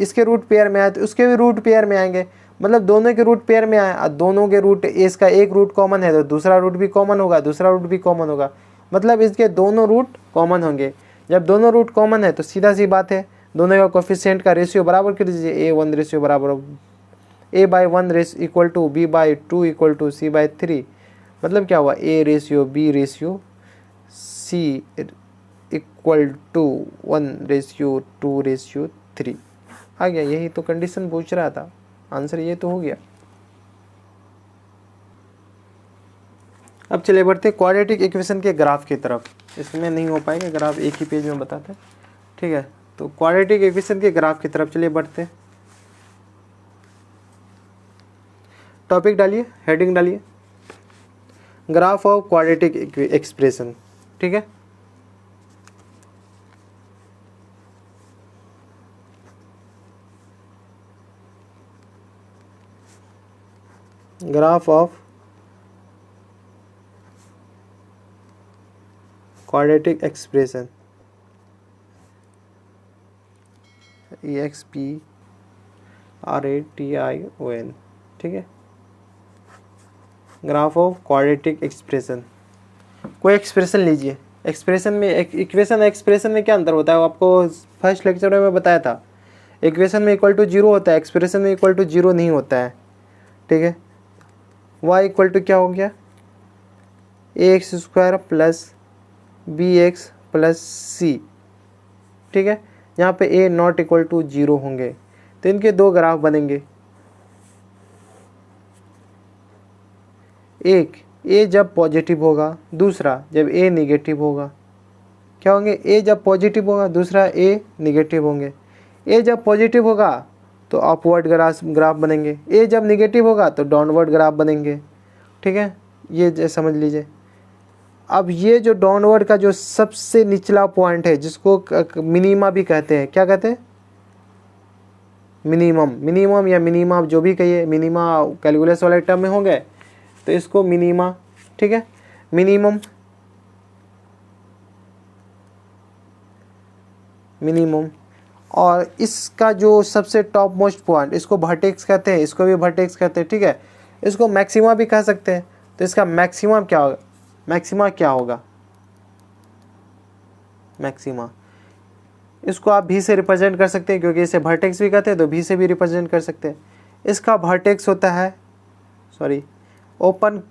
S1: इसके रूट पेयर में आए तो उसके भी रूट पेयर में आएंगे, मतलब दोनों के रूट पेयर में आए और दोनों के रूट, इसका एक रूट कॉमन है तो दूसरा रूट भी कॉमन होगा, दूसरा रूट भी कॉमन होगा, मतलब इसके दोनों रूट कॉमन होंगे। जब दोनों रूट कॉमन है तो सीधा सी बात है, दोनों का कोफिशिएंट का रेशियो बराबर कर दीजिए। a1 रेशियो बराबर a/1 ratio equal to b/2 equal to c/3। मतलब क्या हुआ, a ratio b ratio c equal to 1:2:3 आ गया। यही तो कंडीशन पूछ रहा था, आंसर ये तो हो गया। अब चलिए बढ़ते क्वाड्रेटिक इक्वेशन के ग्राफ की तरफ। इसमें नहीं हो पाएगा, ग्राफ एक ही पेज में बताते हैं। ठीक है, तो क्वाड्रेटिक इक्वेशन के ग्राफ की तरफ चलिए बढ़ते। टॉपिक डालिए, हेडिंग डालिए, ग्राफ ऑफ क्वाड्रेटिक एक्सप्रेशन। ठीक है, graph of quadratic expression, EXPRATION। ठीक है, ग्राफ ऑफ क्वाड्रेटिक एक्सप्रेशन। कोई एक्सप्रेशन लीजिए, एक्सप्रेशन में इक्वेशन एक्सप्रेशन में क्या अंतर होता है वो आपको फर्स्ट लेक्चर में बताया था। इक्वेशन में इक्वल टू 0 होता है, एक्सप्रेशन में इक्वल टू 0 नहीं होता है। ठीक है, y इक्वल टू क्या हो गया, ax² plus bx plus c। ठीक है, यहाँ पे ए नॉट इक्वल टू 0 होंगे, तो इनके दो ग्राफ बनेंगे। एक ए जब पॉजिटिव होगा, दूसरा जब ए निगेटिव होगा। क्या होंगे? ए जब पॉजिटिव होगा, दूसरा ए निगेटिव होंगे। ए जब पॉजिटिव होगा तो अपवर्ड ग्राफ बनेंगे, ए जब निगेटिव होगा तो डाउनवर्ड ग्राफ बनेंगे। ठीक है, ये समझ लीजिए। अब ये जो डाउनवर्ड का जो सबसे निचला पॉइंट है, जिसको मिनिमा भी कहते हैं, क्या कहते हैं? मिनिमम या मिनिमा, जो भी कहिए, मिनिमा कैलकुलस वाले टर्म में होंगे तो इसको मिनिमा। ठीक है, मिनिमम और इसका जो सबसे टॉप मोस्ट पॉइंट, इसको वर्टेक्स कहते हैं, इसको भी वर्टेक्स कहते हैं। ठीक है, इसको मैक्सिमा भी कह सकते हैं। तो इसका मैक्सिमा क्या होगा? मैक्सिमा इसको आप भी से रिप्रेजेंट कर सकते हैं, क्योंकि इसे वर्टेक्स भी कहते हैं, तो भी से भी रिप्रेजेंट कर सकते हैं। इसका वर्टेक्स होता है, ओपन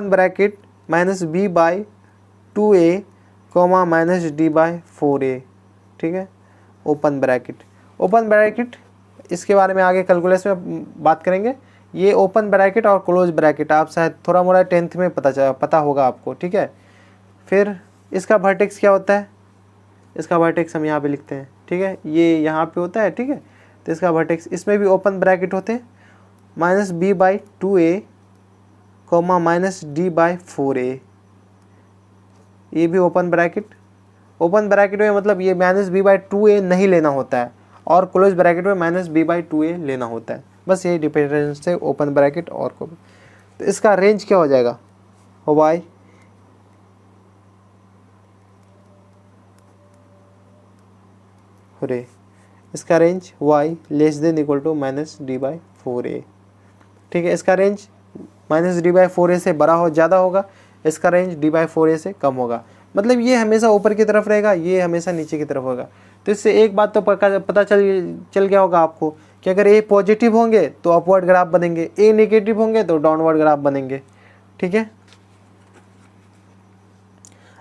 S1: ब्रैकेट -b/2a -d/4a। ठीक है, ओपन ब्रैकेट इसके बारे में आगे कैलकुलस में बात करेंगे। ये ओपन ब्रैकेट और क्लोज ब्रैकेट आप शायद थोड़ा मोड़ा 10th में पता होगा आपको। ठीक है, फिर इसका वर्टेक्स क्या होता है? इसका वर्टेक्स हम यहाँ पे लिखते हैं। ठीक है, ये यहाँ पे होता है। ठीक है, तो इसका वर्टेक्स, इसमें भी ओपन ब्रैकेट होते हैं, -b/2a -d/4a। ये भी ओपन ब्रैकेट में मतलब ये -b/2a नहीं लेना होता है, और क्लोज ब्रैकेट में -b/2a लेना होता है। बस यही डिफरेंस है ओपन ब्रैकेट और को। तो इसका रेंज क्या हो जाएगा? y इसका रेंज y < -d/4a। ठीक है, इसका रेंज -d/4a से बड़ा हो ज़्यादा होगा, इसका रेंज d/4a से कम होगा। मतलब ये हमेशा ऊपर की तरफ रहेगा, ये हमेशा नीचे की तरफ होगा। तो इससे एक बात तो पता चल गया होगा आपको कि अगर ए पॉजिटिव होंगे तो अपवर्ड ग्राफ बनेंगे, ए नेगेटिव होंगे तो डाउनवर्ड ग्राफ बनेंगे। ठीक है,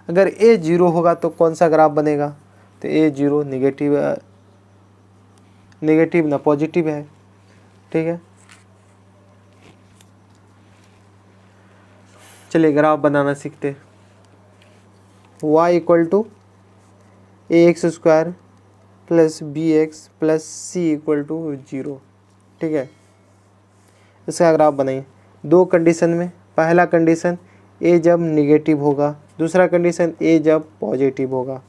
S1: अगर ए 0 होगा तो कौन सा ग्राफ बनेगा? तो ए 0 नेगेटिव ना पॉजिटिव है। ठीक है, चलिए ग्राफ बनाना सीखते। y = ax² + bx + c = 0। ठीक है, इसका ग्राफ बनाइए दो कंडीशन में। पहला कंडीशन a जब निगेटिव होगा, दूसरा कंडीशन a जब पॉजिटिव होगा।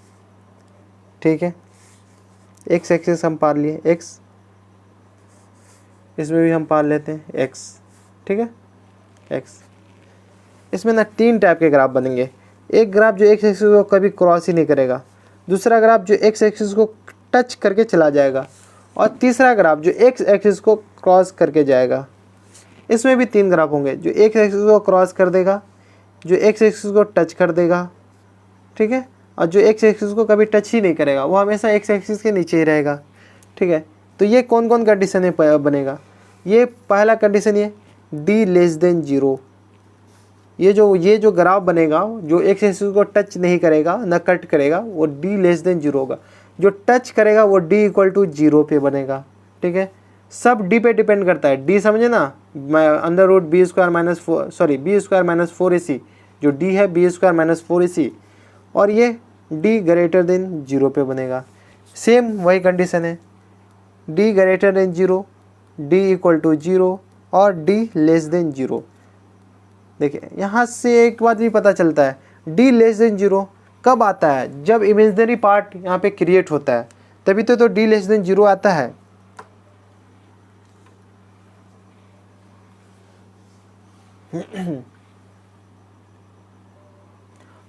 S1: ठीक है, x एक्सिस हम पार लिए, x इसमें भी हम पार लेते हैं x। ठीक है, x इसमें ना 3 टाइप के ग्राफ बनेंगे। एक ग्राफ जो x एक्सिस को कभी क्रॉस ही नहीं करेगा, दूसरा ग्राफ जो x एक्सिस को टच करके चला जाएगा, और तीसरा ग्राफ जो x एक्सिस को क्रॉस करके जाएगा। इसमें भी 3 ग्राफ होंगे, जो x एक्सिस को क्रॉस कर देगा, जो x एक्सिस को टच कर देगा। ठीक है, और जो x एक्सिस को कभी टच ही नहीं करेगा, वो हमेशा x एक्सिस के नीचे ही रहेगा। ठीक है, तो ये कौन कौन कंडीशन में बनेगा? ये पहला कंडीशन ये d < 0। ये जो ग्राफ बनेगा, जो x एक्सिस को टच नहीं करेगा न कट करेगा, वो d < 0 होगा। जो टच करेगा वो d = 0 पे बनेगा। ठीक है, सब d पे डिपेंड करता है। d समझे ना, b² - 4ac, जो d है b² - 4ac, और ये d > 0 पे बनेगा। सेम वही कंडीशन है, d > 0, d = 0 और d < 0। देखिए यहाँ से एक बात भी पता चलता है, d < 0 कब आता है? जब इमेजिनरी पार्ट यहाँ पे क्रिएट होता है, तभी तो d < 0 आता है।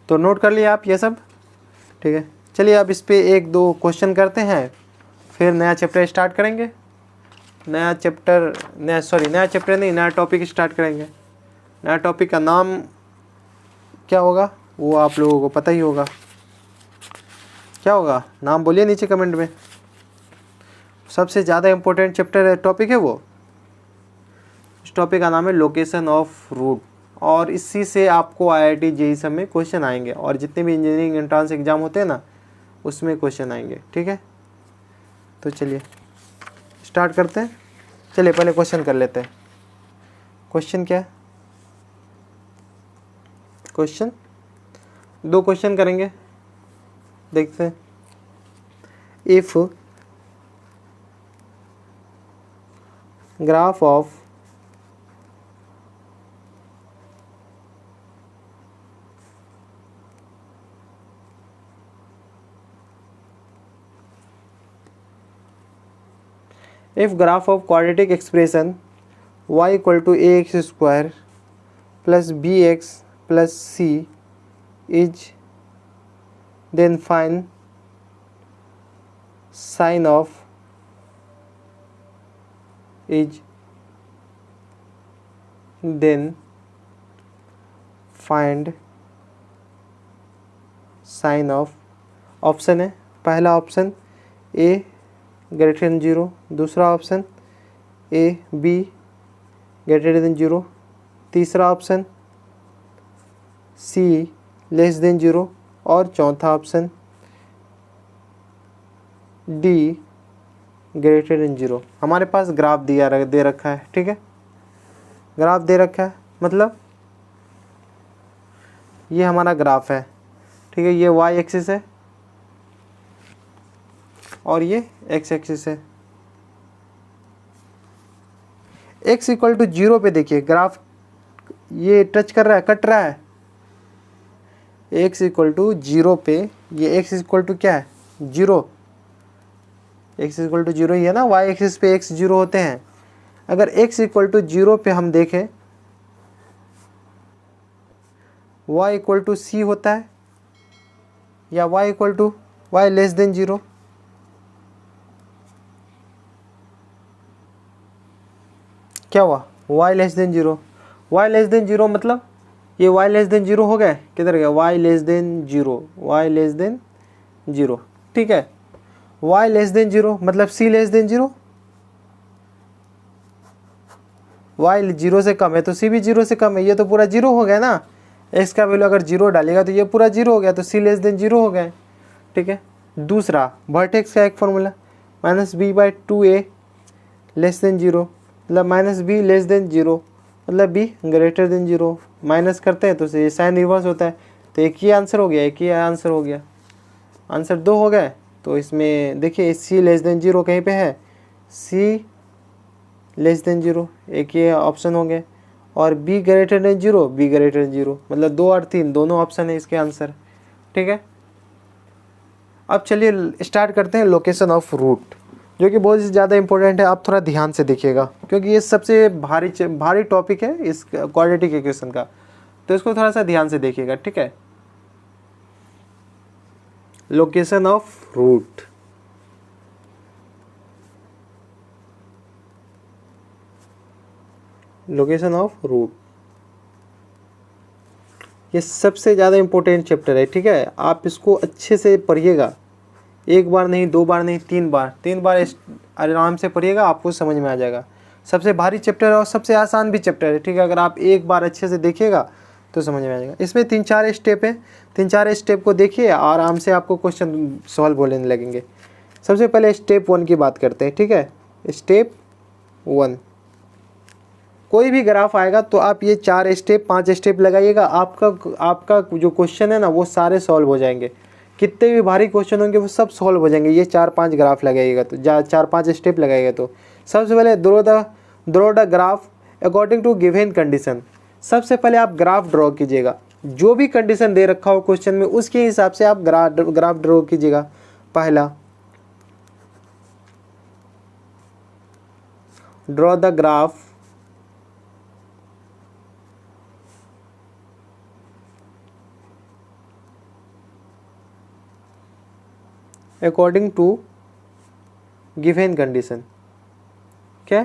S1: तो नोट कर लिया आप ये सब। ठीक है, चलिए अब इस पे 1-2 क्वेश्चन करते हैं, फिर नया चैप्टर स्टार्ट करेंगे। नया चैप्टर नहीं, नया टॉपिक स्टार्ट करेंगे। नया टॉपिक का नाम क्या होगा वो आप लोगों को पता ही होगा। क्या होगा नाम? बोलिए नीचे कमेंट में। सबसे ज़्यादा इम्पोर्टेंट चैप्टर टॉपिक है वो। इस टॉपिक का नाम है लोकेशन ऑफ रूट, और इसी से आपको IIT JEE सब में क्वेश्चन आएंगे, और जितने भी इंजीनियरिंग एंट्रेंस एग्जाम होते हैं ना, उसमें क्वेश्चन आएंगे। ठीक है, तो चलिए स्टार्ट करते हैं। चलिए पहले क्वेश्चन कर लेते हैं। क्वेश्चन क्या है? क्वेश्चन 2 क्वेश्चन करेंगे, देखते हैं। If graph of quadratic expression y equal to ax square plus bx plus c is, then find sine of is, then find sine of। Option है, पहला ऑप्शन a ग्रेटर देन 0, दूसरा option A be greater than 0, तीसरा ऑप्शन सी लेस देन 0 और चौथा ऑप्शन डी ग्रेटर देन 0। हमारे पास ग्राफ दे रखा है, ठीक है। ग्राफ दे रखा है मतलब ये हमारा ग्राफ है, ठीक है। ये वाई एक्सिस है और ये एक्स एक्सिस है। x इक्वल टू 0 पे देखिए ग्राफ ये टच कर रहा है, कट रहा है। x इक्वल टू 0 पे ये x इक्वल टू क्या है? 0। x इक्वल टू 0 ही है ना, y एक्सिस पे x 0 होते हैं। अगर x इक्वल टू 0 पे हम देखें y इक्वल टू c होता है या y equal to y less than 0। क्या हुआ? y less than 0। y less than 0 मतलब ये y लेस देन 0 हो गया। किधर गया? y less than 0, y less than 0, ठीक है। y लेस देन 0 मतलब c लेस देन 0। y 0 से कम है तो c भी 0 से कम है। ये तो पूरा 0 हो गया ना। x का वैल्यू अगर 0 डालेगा तो ये पूरा 0 हो गया, तो c लेस देन 0 हो गया, ठीक है। दूसरा वर्टेक्स का एक फॉर्मूला -b/2a लेस देन 0 मतलब -b लेस देन 0 मतलब b ग्रेटर देन 0। माइनस करते हैं तो ये साइन रिवर्स होता है, तो एक ही आंसर हो गया, एक ही आंसर हो गया। आंसर 2 हो गए। तो इसमें देखिए c लेस देन 0 कहीं पे है, c लेस देन 0 एक ही ऑप्शन हो गए, और b greater than 0, b greater than 0 मतलब 2 और 3 दोनों ऑप्शन है इसके आंसर, ठीक है। अब चलिए स्टार्ट करते हैं लोकेशन ऑफ रूट, जो कि बहुत ज़्यादा इंपॉर्टेंट है। आप थोड़ा ध्यान से देखिएगा क्योंकि ये सबसे भारी टॉपिक है इस क्वाड्रेटिक इक्वेशन का, तो इसको थोड़ा सा ध्यान से देखिएगा, ठीक है। Location of root, location of root ये सबसे ज़्यादा इंपॉर्टेंट चैप्टर है, ठीक है। आप इसको अच्छे से पढ़िएगा, एक बार नहीं, 2 बार नहीं, 3 बार आराम से पढ़िएगा, आपको समझ में आ जाएगा। सबसे भारी चैप्टर है और सबसे आसान भी चैप्टर है, ठीक है। अगर आप एक बार अच्छे से देखिएगा तो समझ में आ जाएगा। इसमें 3-4 स्टेप है, 3-4 स्टेप को देखिए, आराम से आपको क्वेश्चन सॉल्व होने लगेंगे। सबसे पहले स्टेप 1 की बात करते हैं, ठीक है। स्टेप 1, कोई भी ग्राफ आएगा तो आप ये 4 स्टेप 5 स्टेप लगाइएगा, आपका जो क्वेश्चन है ना वो सारे सॉल्व हो जाएंगे। कितने भी भारी क्वेश्चन होंगे वो सब सॉल्व हो जाएंगे, ये 4-5 ग्राफ लगाइएगा तो 4-5 स्टेप लगाइएगा तो। सबसे पहले draw the graph according to given condition. सबसे पहले आप ग्राफ ड्रॉ कीजिएगा, जो भी कंडीशन दे रखा हो क्वेश्चन में उसके हिसाब से आप ग्राफ ड्रॉ कीजिएगा। पहला, draw the graph according to given condition. क्या?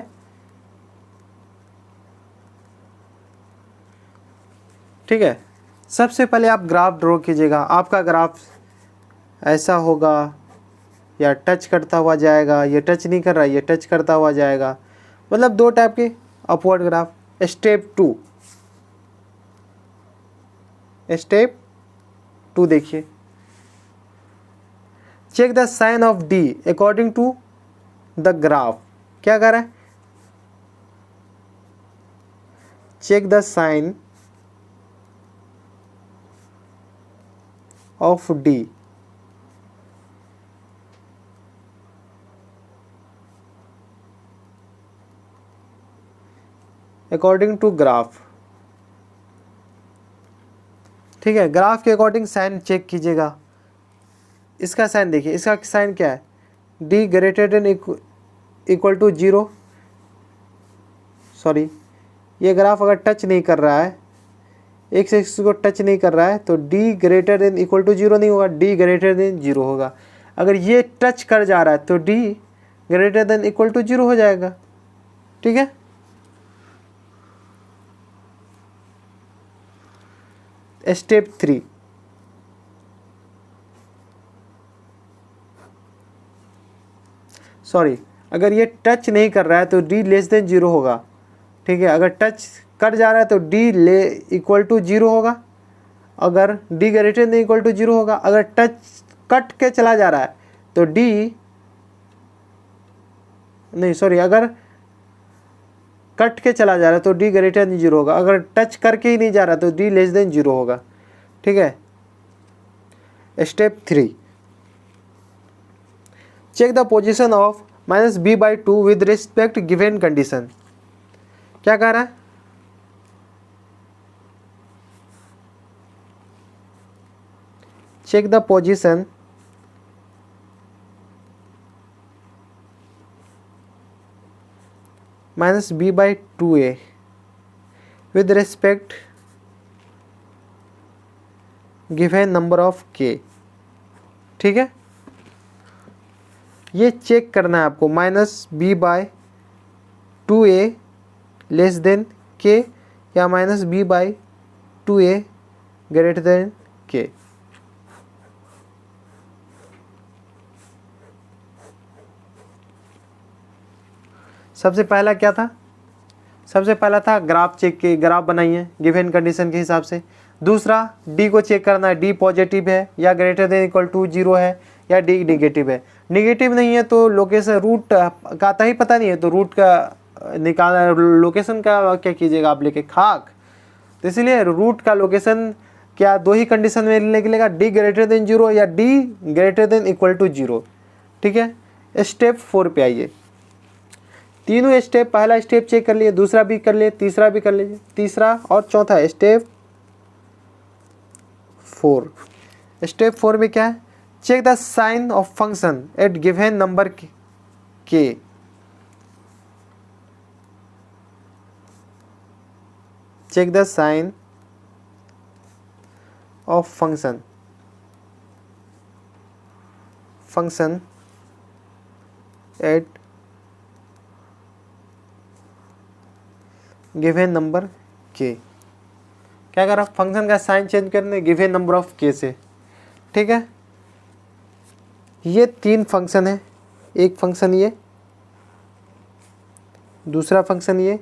S1: ठीक है। सबसे पहले आप ग्राफ ड्रॉ कीजिएगा। आपका ग्राफ ऐसा होगा या टच करता हुआ जाएगा, ये टच नहीं कर रहा, ये टच करता हुआ जाएगा, मतलब 2 टाइप के अपवर्ड ग्राफ। स्टेप 2 देखिए, check the sign of D according to the graph, क्या कर रहा है, check the sign of D according to graph. ठीक है, ग्राफ के अकॉर्डिंग साइन चेक कीजिएगा। इसका साइन देखिए, इसका साइन क्या है, D greater than equal to 0। Sorry, ये ग्राफ अगर टच नहीं कर रहा है, एक्स एक्सिस को टच नहीं कर रहा है, तो D greater than equal to 0 नहीं होगा, डी ग्रेटर देन 0 होगा। अगर ये टच कर जा रहा है तो D greater than equal to 0 हो जाएगा। ठीक है, स्टेप 3, सॉरी, अगर ये टच नहीं कर रहा है तो डी लेस देन 0 होगा। ठीक है, अगर टच कर जा रहा है तो डी ले इक्वल टू 0 होगा, अगर D greater than equal to 0 होगा। अगर टच कट के चला जा रहा है तो डी नहीं, सॉरी, अगर कट के चला जा रहा है तो डी ग्रेटर देन 0 होगा, अगर टच करके ही नहीं जा रहा तो डी लेस देन 0 होगा। ठीक है, step 3, check the position of -b/2 with respect given condition. क्या कह रहा है, check the position -b/2a with respect given number of k। ठीक है, ये चेक करना है आपको, -b/2a लेस देन k या -b/2a ग्रेटर देन k। सबसे पहला क्या था, सबसे पहला था ग्राफ चेक के, ग्राफ बनाइए गिवन कंडीशन के हिसाब से। दूसरा डी को चेक करना है, डी पॉजिटिव है या ग्रेटर देन इक्वल टू 0 है या डी नेगेटिव है। नेगेटिव नहीं है तो लोकेशन रूट का आता ही पता नहीं है, तो रूट का निकालना, लोकेशन का क्या कीजिएगा आप लेके खाक। तो इसलिए रूट का लोकेशन क्या दो ही कंडीशन में निकलेगा, डी ग्रेटर देन 0 या D greater than equal to 0। ठीक है, स्टेप 4 पे आइए। तीनों स्टेप, पहला स्टेप चेक कर लिए, दूसरा भी कर लिए, तीसरा भी कर लीजिए, तीसरा और चौथा स्टेप 4। स्टेप 4 में क्या है, check the sign of function at given number k. Check the sign of function at given number k. क्या करा, फंक्शन का साइन चेंज करने गिवन नंबर ऑफ के से। ठीक है, ये 3 फंक्शन है, एक फंक्शन ये, दूसरा फंक्शन ये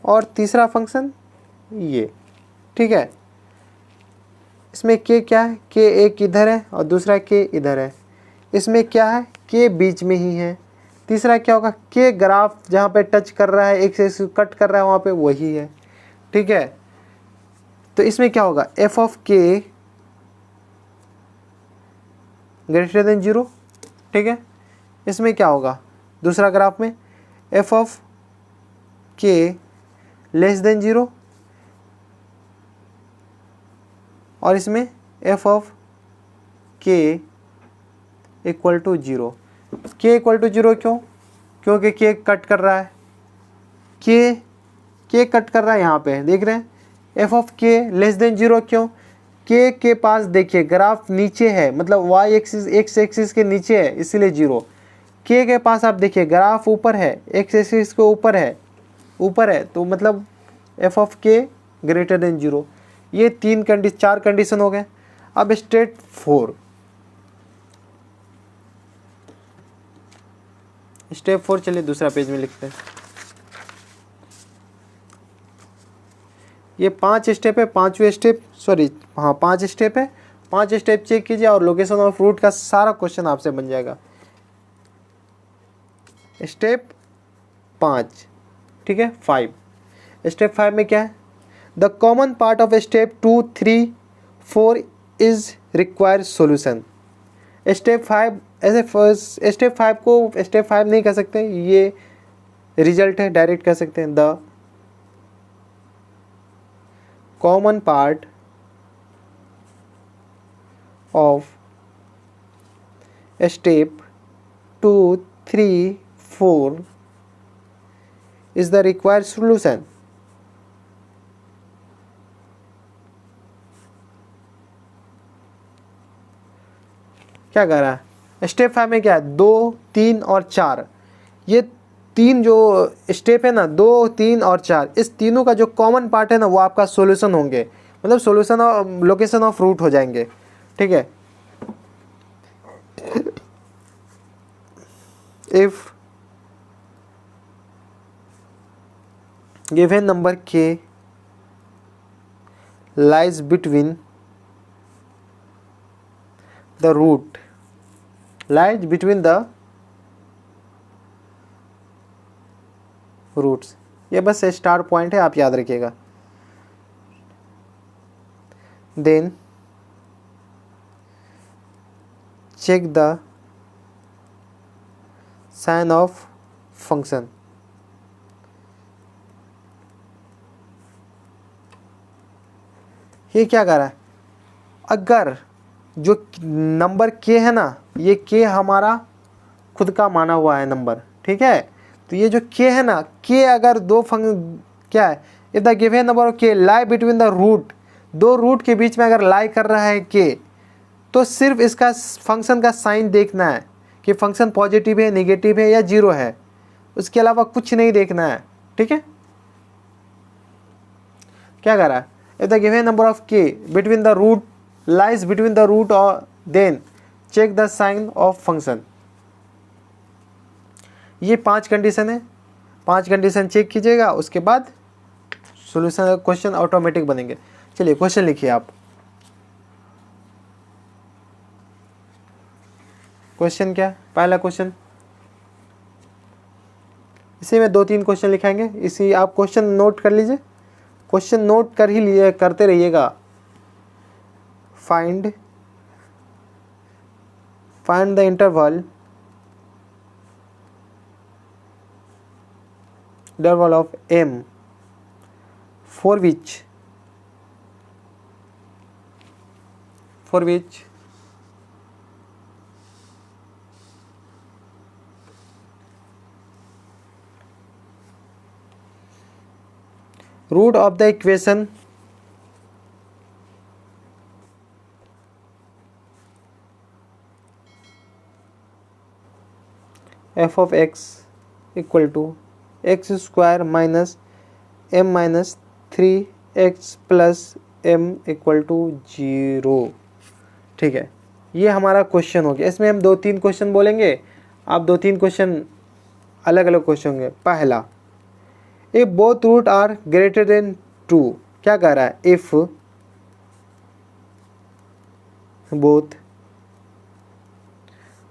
S1: और तीसरा फंक्शन ये। ठीक है, इसमें के क्या है, के एक इधर है और दूसरा के इधर है। इसमें क्या है, के बीच में ही है। तीसरा क्या होगा, के ग्राफ जहाँ पे टच कर रहा है, एक से कट कर रहा है, वहाँ पे वही है। ठीक है, तो इसमें क्या होगा, एफ ऑफ के ग्रेटर देन 0। ठीक है, इसमें क्या होगा, दूसरा ग्राफ में एफ ऑफ के लेस देन 0 और इसमें एफ ऑफ के इक्वल टू 0। के इक्वल टू 0 क्यों, क्योंकि के कट कर रहा है, के कट कर रहा है यहाँ पे, देख रहे हैं। एफ ऑफ के लेस देन 0 क्यों, के पास देखिए ग्राफ नीचे है, मतलब वाई एक्सिस एक्स एक्सिस के नीचे है, इसीलिए 0। के पास आप देखिए ग्राफ ऊपर है, एक्स एक्सिस के ऊपर है, तो मतलब एफ ऑफ के ग्रेटर देन 0। ये 4 कंडीशन हो गए। अब स्टेप 4, स्टेप 4 चलिए दूसरा पेज में लिखते हैं। ये 5 स्टेप है, 5वें स्टेप, सॉरी हाँ 5 स्टेप है, 5 स्टेप चेक कीजिए और लोकेशन ऑफ रूट का सारा क्वेश्चन आपसे बन जाएगा। स्टेप 5, ठीक है 5। स्टेप 5 में क्या है, the common part of step 2, 3, 4 is required solution. Step 5 ऐसे फर्स्ट स्टेप 5 को स्टेप 5 नहीं कह सकते, ये रिजल्ट है, डायरेक्ट कह सकते हैं। The common part of step 2, 3, 4 is the required solution। क्या कर रहा है स्टेप 5 में, क्या है 2, 3 और 4, ये तीन जो स्टेप है ना 2, 3 और 4, इस तीनों का जो कॉमन पार्ट है ना वो आपका सॉल्यूशन होंगे, मतलब सॉल्यूशन और लोकेशन ऑफ रूट हो जाएंगे, ठीक है। If given number k lies between the root lies between the roots, ये बस स्टार पॉइंट है, आप याद रखिएगा। Then check the sign of function. ये क्या कर रहा है, अगर जो नंबर k है ना, ये k हमारा खुद का माना हुआ है नंबर, ठीक है। तो ये जो k है ना, k अगर दो क्या है, if the given number of k lie between the root, दो रूट के बीच में अगर लाई कर रहा है k, तो सिर्फ इसका फंक्शन का साइन देखना है कि फंक्शन पॉजिटिव है, नेगेटिव है या जीरो है, उसके अलावा कुछ नहीं देखना है, ठीक है। क्या कर रहा है, if the given number of k between the root lies between the root, or then check the sign of function। ये 5 कंडीशन है, 5 कंडीशन चेक कीजिएगा, उसके बाद सॉल्यूशन क्वेश्चन ऑटोमेटिक बनेंगे। चलिए क्वेश्चन लिखिए आप। क्वेश्चन क्या है, पहला क्वेश्चन, इसी में 2-3 क्वेश्चन लिखाएंगे, इसी आप क्वेश्चन नोट कर लीजिए, क्वेश्चन नोट कर ही लिए करते रहिएगा। Find the interval of m for which root of the equation f of x equal to x square minus m minus 3x plus m equal to 0, ठीक है। ये हमारा क्वेश्चन हो गया। इसमें हम 2-3 क्वेश्चन बोलेंगे, आप 2-3 क्वेश्चन अलग अलग क्वेश्चन होंगे। पहला, if both root are greater than 2, क्या कह रहा है, if both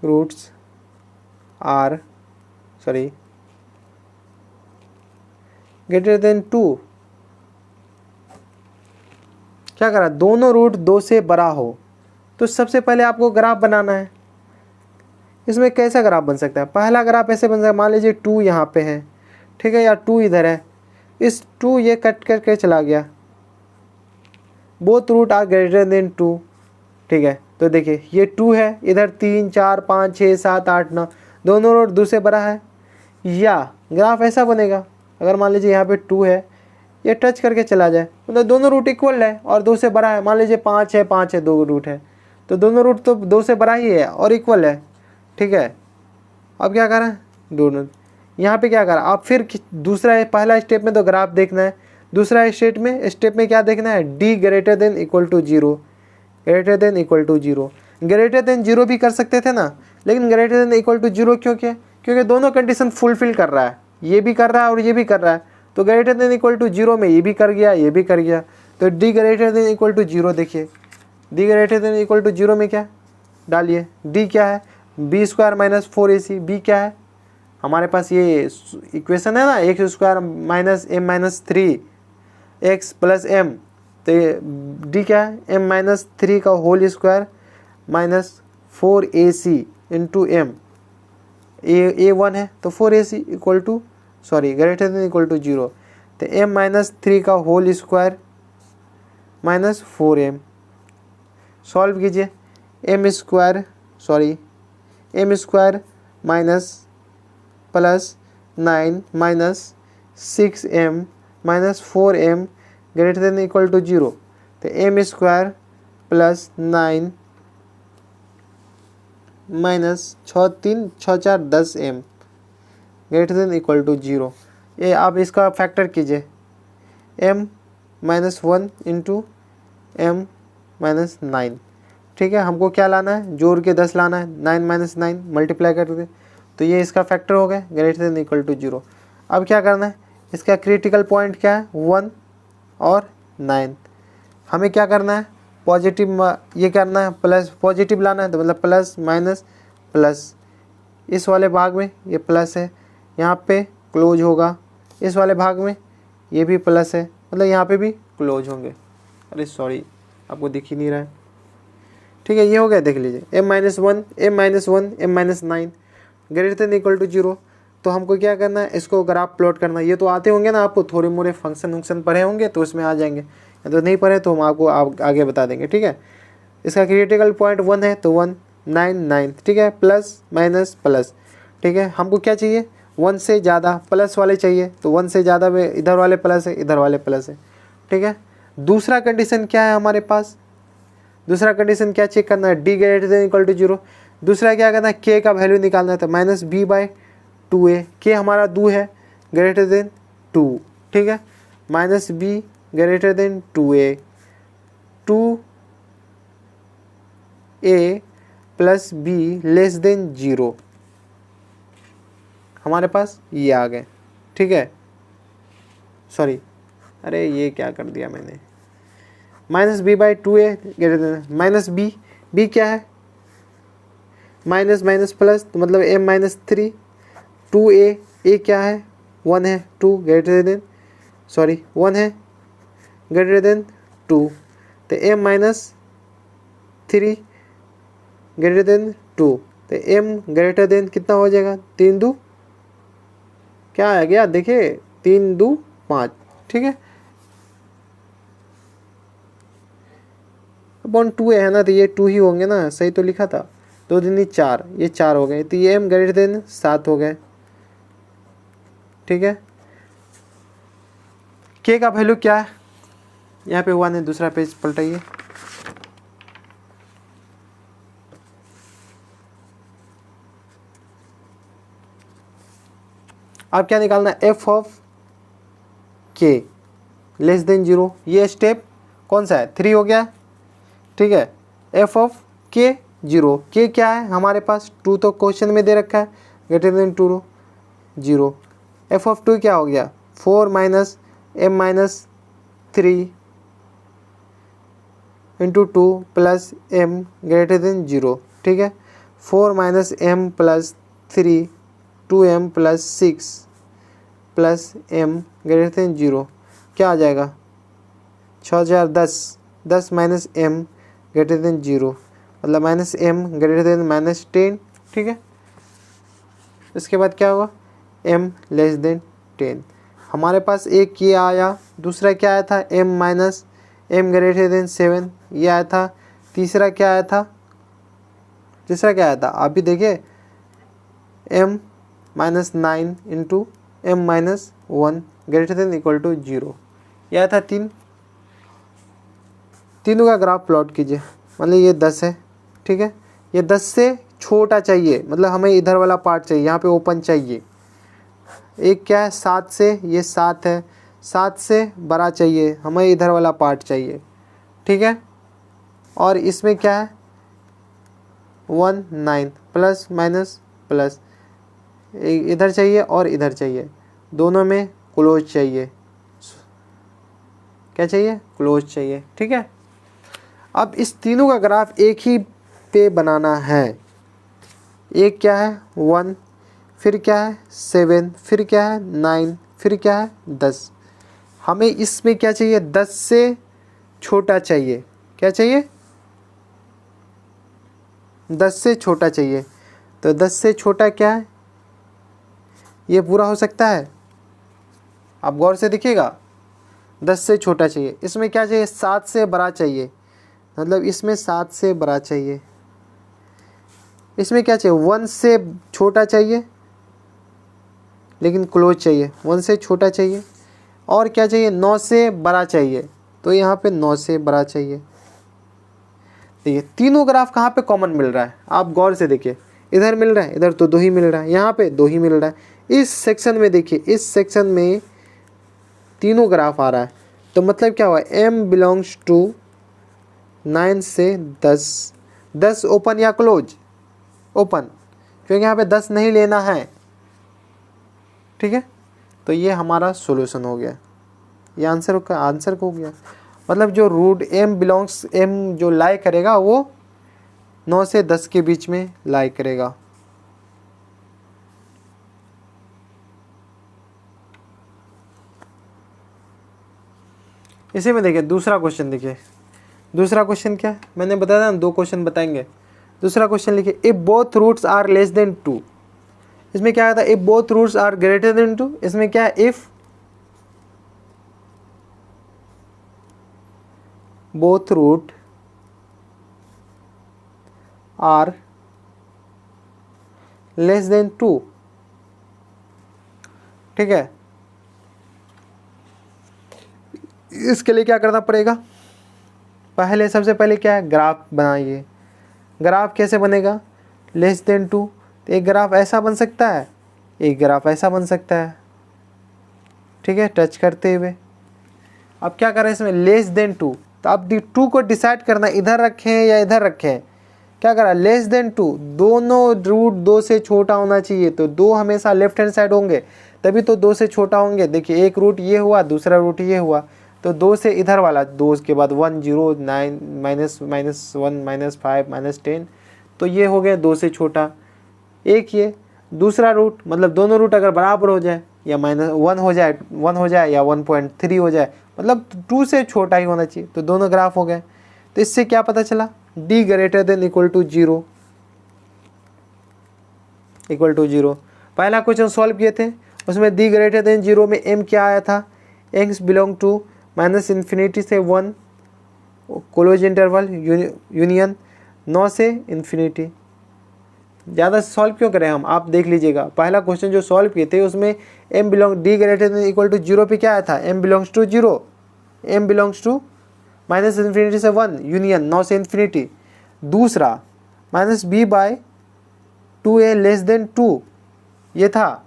S1: roots are greater than 2, क्या करा, दोनों रूट 2 से बड़ा हो। तो सबसे पहले आपको ग्राफ बनाना है। इसमें कैसा ग्राफ बन सकता है, पहला ग्राफ ऐसे बन सकता है, मान लीजिए 2 यहाँ पे है, ठीक है, या 2 इधर है, इस 2 ये कट करके चला गया, both root are greater than 2, ठीक है। तो देखिए ये 2 है, इधर 3, 4, 5, 6, 7, 8, 9, दोनों रूट 2 से बड़ा है। या ग्राफ ऐसा बनेगा, अगर मान लीजिए यहाँ पे 2 है, ये टच करके चला जाए, मतलब दोनों रूट इक्वल है और 2 से बड़ा है। मान लीजिए 5 है, 5 है, 2 रूट है, तो दोनों रूट तो 2 से बड़ा ही है और इक्वल है, ठीक है। अब क्या करें, दोनों यहाँ पे क्या करा, आप फिर दूसरा, पहला स्टेप में तो ग्राफ देखना है, दूसरा स्टेप में क्या देखना है, D greater than equal to 0, greater than equal to 0। Greater than 0 भी कर सकते थे ना, लेकिन ग्रेटर देन इक्वल टू 0 क्यों किया, क्योंकि दोनों कंडीशन फुलफिल कर रहा है, ये भी कर रहा है और ये भी कर रहा है। तो ग्रेटर देन इक्वल टू 0 में ये भी कर गया, ये भी कर गया, तो D greater than equal to 0। देखिए D greater than equal to 0 में क्या डालिए, डी क्या है, B square minus 4ac, B क्या है हमारे पास ये इक्वेशन है ना, x square minus m minus three x plus m, तो ये डी क्या है, एम माइनस थ्री का whole square minus 4ac into m, a one है तो 4ac equal to greater than equal to 0, तो एम माइनस थ्री का whole square minus 4m। Solve कीजिए, m square minus plus 9 minus 6m minus 4m greater than equal to 0, तो m square plus 9 minus 6 10m greater than equal to 0। ये आप इसका फैक्टर कीजिए, m minus 1 into M minus 9, ठीक है। हमको क्या लाना है, जोड़ के 10 लाना है, 9 माइनस 9 मल्टीप्लाई कर दे, तो ये इसका फैक्टर हो गया ग्रेटर देन इक्वल टू 0। अब क्या करना है, इसका क्रिटिकल पॉइंट क्या है, 1 और 9। हमें क्या करना है, पॉजिटिव ये करना है, प्लस पॉजिटिव लाना है, तो मतलब प्लस माइनस प्लस, इस वाले भाग में ये प्लस है, यहाँ पे क्लोज होगा, इस वाले भाग में ये भी प्लस है, मतलब यहाँ पे भी क्लोज होंगे। अरे सॉरी, आपको दिख ही नहीं रहा है, ठीक है। ये हो गया, देख लीजिए, m minus 1 M minus 9 greater than equal to 0। तो हमको क्या करना है, इसको ग्राफ प्लॉट करना है। ये तो आते होंगे ना, आपको थोड़े मोड़े फंक्शन पढ़े होंगे तो उसमें आ जाएंगे, तो नहीं पढ़े तो हम आपको आगे बता देंगे, ठीक है। इसका क्रिटिकल पॉइंट 1 है तो 1 9 9, ठीक है, प्लस माइनस प्लस, ठीक है। हमको क्या चाहिए, 1 से ज़्यादा प्लस वाले चाहिए, तो 1 से ज़्यादा में इधर वाले प्लस है, इधर वाले प्लस है, ठीक है। दूसरा कंडीशन क्या है हमारे पास, दूसरा कंडीशन क्या चेक करना है, D greater than equal to 0। दूसरा क्या करना है, के का वैल्यू निकालना है, तो माइनस बी बाई 2a, के हमारा 2 है ग्रेटर देन 2, ठीक है, minus be greater than 2a, 2a plus be less than 0, हमारे पास ये आ गए, ठीक है। सॉरी, अरे ये क्या कर दिया मैंने, minus B by 2a greater than minus B क्या है, माइनस माइनस प्लस, तो मतलब m माइनस 3, 2a, a क्या है 1 है, 2 ग्रेटर देन 1 है ग्रेटर देन 2, तो m माइनस 3 ग्रेटर देन 2, तो m ग्रेटर देन कितना हो जाएगा, 3 2 क्या आ गया, देखिए 3 2 5, ठीक है, अपॉन 2 है ना, तो ये 2 ही होंगे ना, सही तो लिखा था, 2 दूनी 4, ये 4 हो गए, तो ये m ग्रेटर देन 7 हो गए, ठीक है। k का वैल्यू क्या है, यहाँ पे 1 है, दूसरा पेज पलटाइए, अब क्या निकालना है, f of k less than 0, ये स्टेप कौन सा है, 3 हो गया, ठीक है। f ऑफ k 0, k क्या है हमारे पास, 2 तो क्वेश्चन में दे रखा है, ग्रेटर देन 2 0, f ऑफ 2 क्या हो गया, 4 minus m minus 3 into 2 plus m greater than 0, ठीक है, 4 minus m plus 3 2m plus 6 plus m greater than 0, क्या आ जाएगा, 10 माइनस m ग्रेटर देन 0, मतलब minus m greater than minus 10, ठीक है। इसके बाद क्या होगा, m लेस देन 10, हमारे पास एक ये आया, दूसरा क्या आया था, m minus m greater than 7, ये आया था। तीसरा क्या आया था, आप भी देखिए, m minus 9 into m minus 1 greater than equal to 0, यह आया था 3। तीनों का ग्राफ प्लॉट कीजिए, मतलब ये 10 है, ठीक है, ये 10 से छोटा चाहिए, मतलब हमें इधर वाला पार्ट चाहिए, यहाँ पे ओपन चाहिए। एक क्या है, 7 से, ये 7 है, 7 से बड़ा चाहिए, हमें इधर वाला पार्ट चाहिए, ठीक है। और इसमें क्या है, 1 9 प्लस माइनस प्लस, इधर चाहिए और इधर चाहिए, दोनों में क्लोज चाहिए, क्या चाहिए, क्लोज चाहिए, ठीक है। अब इस तीनों का ग्राफ एक ही पे बनाना है, एक क्या है 1, फिर क्या है 7, फिर क्या है 9, फिर क्या है 10। हमें इसमें क्या चाहिए 10 से छोटा चाहिए। क्या चाहिए 10 से छोटा चाहिए। तो 10 से छोटा क्या है, ये पूरा हो सकता है। आप गौर से देखिएगा 10 से छोटा चाहिए। इसमें क्या चाहिए 7 से बड़ा चाहिए, मतलब इसमें 7 से बड़ा चाहिए। इसमें क्या चाहिए 1 से छोटा चाहिए लेकिन क्लोज चाहिए, 1 से छोटा चाहिए। और क्या चाहिए 9 से बड़ा चाहिए, तो यहाँ पे 9 से बड़ा चाहिए। देखिए तीनों ग्राफ कहाँ पे कॉमन मिल रहा है, आप गौर से देखिए। इधर मिल रहा है, इधर तो 2 ही मिल रहा है, यहाँ पे 2 ही मिल रहा है। इस सेक्शन में देखिए, इस सेक्शन में तीनों ग्राफ आ रहा है। तो मतलब क्या हुआ m बिलोंग्स टू 9 से 10। 10 ओपन या क्लोज, ओपन, क्योंकि यहाँ पे 10 नहीं लेना है। ठीक है, तो ये हमारा सॉल्यूशन हो गया, ये आंसर हो गया। मतलब जो रूट m जो लाई करेगा वो 9 से 10 के बीच में लाई करेगा। इसी में देखिए दूसरा क्वेश्चन, देखिए दूसरा क्वेश्चन क्या है, मैंने बताया था ना 2 क्वेश्चन बताएंगे। दूसरा क्वेश्चन लिखिए if both roots are less than 2। इसमें क्या था if both roots are greater than 2। इसमें क्या है if both root are less than 2। ठीक है, इसके लिए क्या करना पड़ेगा, सबसे पहले क्या है ग्राफ बनाइए। ग्राफ कैसे बनेगा लेस देन 2। तो एक ग्राफ ऐसा बन सकता है, एक ग्राफ ऐसा बन सकता है। ठीक है, टच करते हुए। अब क्या करें इसमें लेस देन 2, तो आप 2 को डिसाइड करना इधर रखें या इधर रखें। क्या करा लेस देन 2, दोनों रूट 2 से छोटा होना चाहिए। तो 2 हमेशा लेफ्ट हैंड साइड होंगे, तभी तो 2 से छोटा होंगे। देखिए एक रूट ये हुआ, दूसरा रूट ये हुआ, तो 2 से इधर वाला 2 के बाद 1 0 9 -1 -5 -10, तो ये हो गया 2 से छोटा। एक ये दूसरा रूट, मतलब दोनों रूट अगर बराबर हो जाए या -1 हो जाए, 1 हो जाए या 1.3 हो जाए, मतलब 2 से छोटा ही होना चाहिए। तो दोनों ग्राफ हो गए। तो इससे क्या पता चला d greater than equal to 0, equal to 0। पहला क्वेश्चन सॉल्व किए थे, उसमें d ग्रेटर देन 0 में m क्या आया था, x बिलोंग टू -∞ से 1, क्लोज इंटरवल यूनियन 9 से इन्फिनिटी। ज़्यादा सॉल्व क्यों करें हम, आप देख लीजिएगा। पहला क्वेश्चन जो सॉल्व किए थे उसमें d greater than equal to 0 पे क्या आया था m belongs to 0, m belongs to -∞ से 1 यूनियन 9 से इन्फिनिटी। दूसरा -b/2a लेस देन 2 ये था।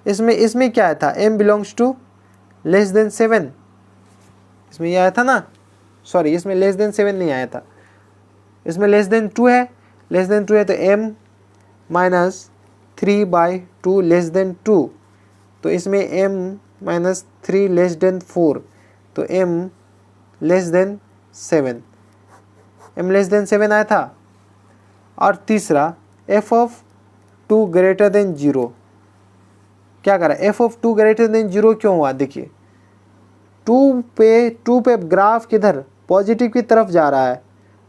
S1: इसमें क्या आया था m belongs to less than 7, इसमें ये आया था ना, सॉरी इसमें लेस देन 7 नहीं आया था, इसमें लेस देन 2 है, लेस देन 2 है तो m -3/2 लेस देन 2, तो इसमें m -3 लेस देन 4, तो m less than 7, m less than 7 आया था। और तीसरा f(2) ग्रेटर देन 0, क्या करा f(2) ग्रेटर देन 0 क्यों हुआ, देखिए 2 पे ग्राफ किधर पॉजिटिव की तरफ जा रहा है,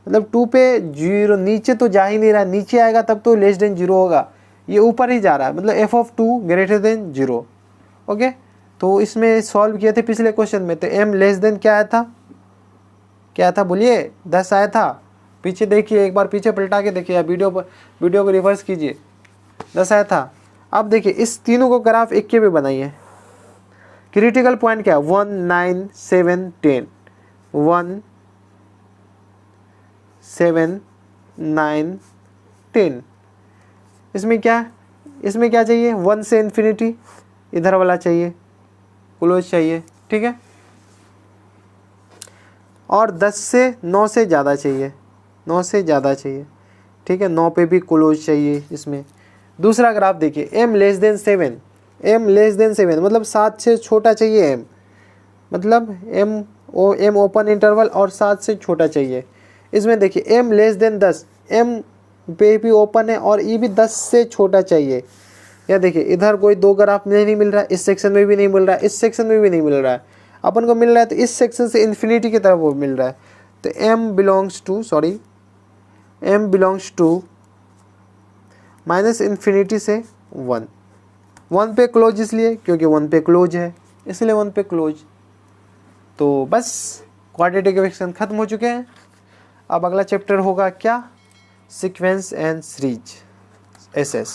S1: मतलब 2 पे 0 नीचे तो जा ही नहीं रहा, नीचे आएगा तब तो लेस देन 0 होगा, ये ऊपर ही जा रहा है, मतलब f(2) ग्रेटर देन 0। ओके, तो इसमें सॉल्व किए थे पिछले क्वेश्चन में, तो m लेस देन क्या आया था बोलिए 10 आया था। पीछे देखिए, एक बार पीछे पलटा के देखिए, या वीडियो को रिवर्स कीजिए, 10 आया था। अब देखिए इस तीनों को ग्राफ एक के पे बनाइए। क्रिटिकल पॉइंट क्या है 1 9 7 10, 1 7 9 10। इसमें क्या चाहिए 1 से इन्फिनिटी, इधर वाला चाहिए क्लोज चाहिए। ठीक है, और 10 से 9 से ज़्यादा चाहिए, 9 से ज़्यादा चाहिए। ठीक है, 9 पे भी क्लोज चाहिए इसमें। दूसरा ग्राफ देखिए m less than 7, m less than 7 मतलब 7 से छोटा चाहिए m, मतलब m ओपन इंटरवल और 7 से छोटा चाहिए। इसमें देखिए m लेस देन 10, m पे भी ओपन है और ये भी 10 से छोटा चाहिए। या देखिए इधर कोई दो ग्राफ में नहीं मिल रहा है, इस सेक्शन में भी नहीं मिल रहा है, इस सेक्शन में भी नहीं मिल रहा है, अपन को मिल रहा है तो इस सेक्शन से इन्फिनिटी की तरफ वो मिल रहा है। तो m belongs to minus infinity से 1 पे क्लोज, इसलिए क्योंकि 1 पे क्लोज है, इसलिए 1 पे क्लोज। तो बस क्वाड्रेटिक इक्वेशन खत्म हो चुके हैं। अब अगला चैप्टर होगा क्या, सीक्वेंस एंड सीरीज, SS।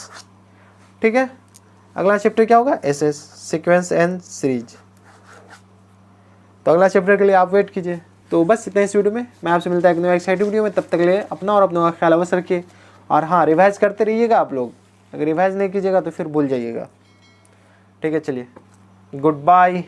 S1: ठीक है, अगला चैप्टर क्या होगा, SS, सीक्वेंस एंड सीरीज। तो अगला चैप्टर के लिए आप वेट कीजिए। तो बस इतना इस वीडियो में, मैं आपसे मिलता है एक नया एक्साइटिंग वीडियो में। तब तक के लिए अपना और अपनों का ख्याल अवश्य रखिए। और हाँ, रिवाइज करते रहिएगा आप लोग, अगर रिवाइज नहीं कीजिएगा तो फिर भूल जाइएगा। ठीक है, चलिए, गुड बाय।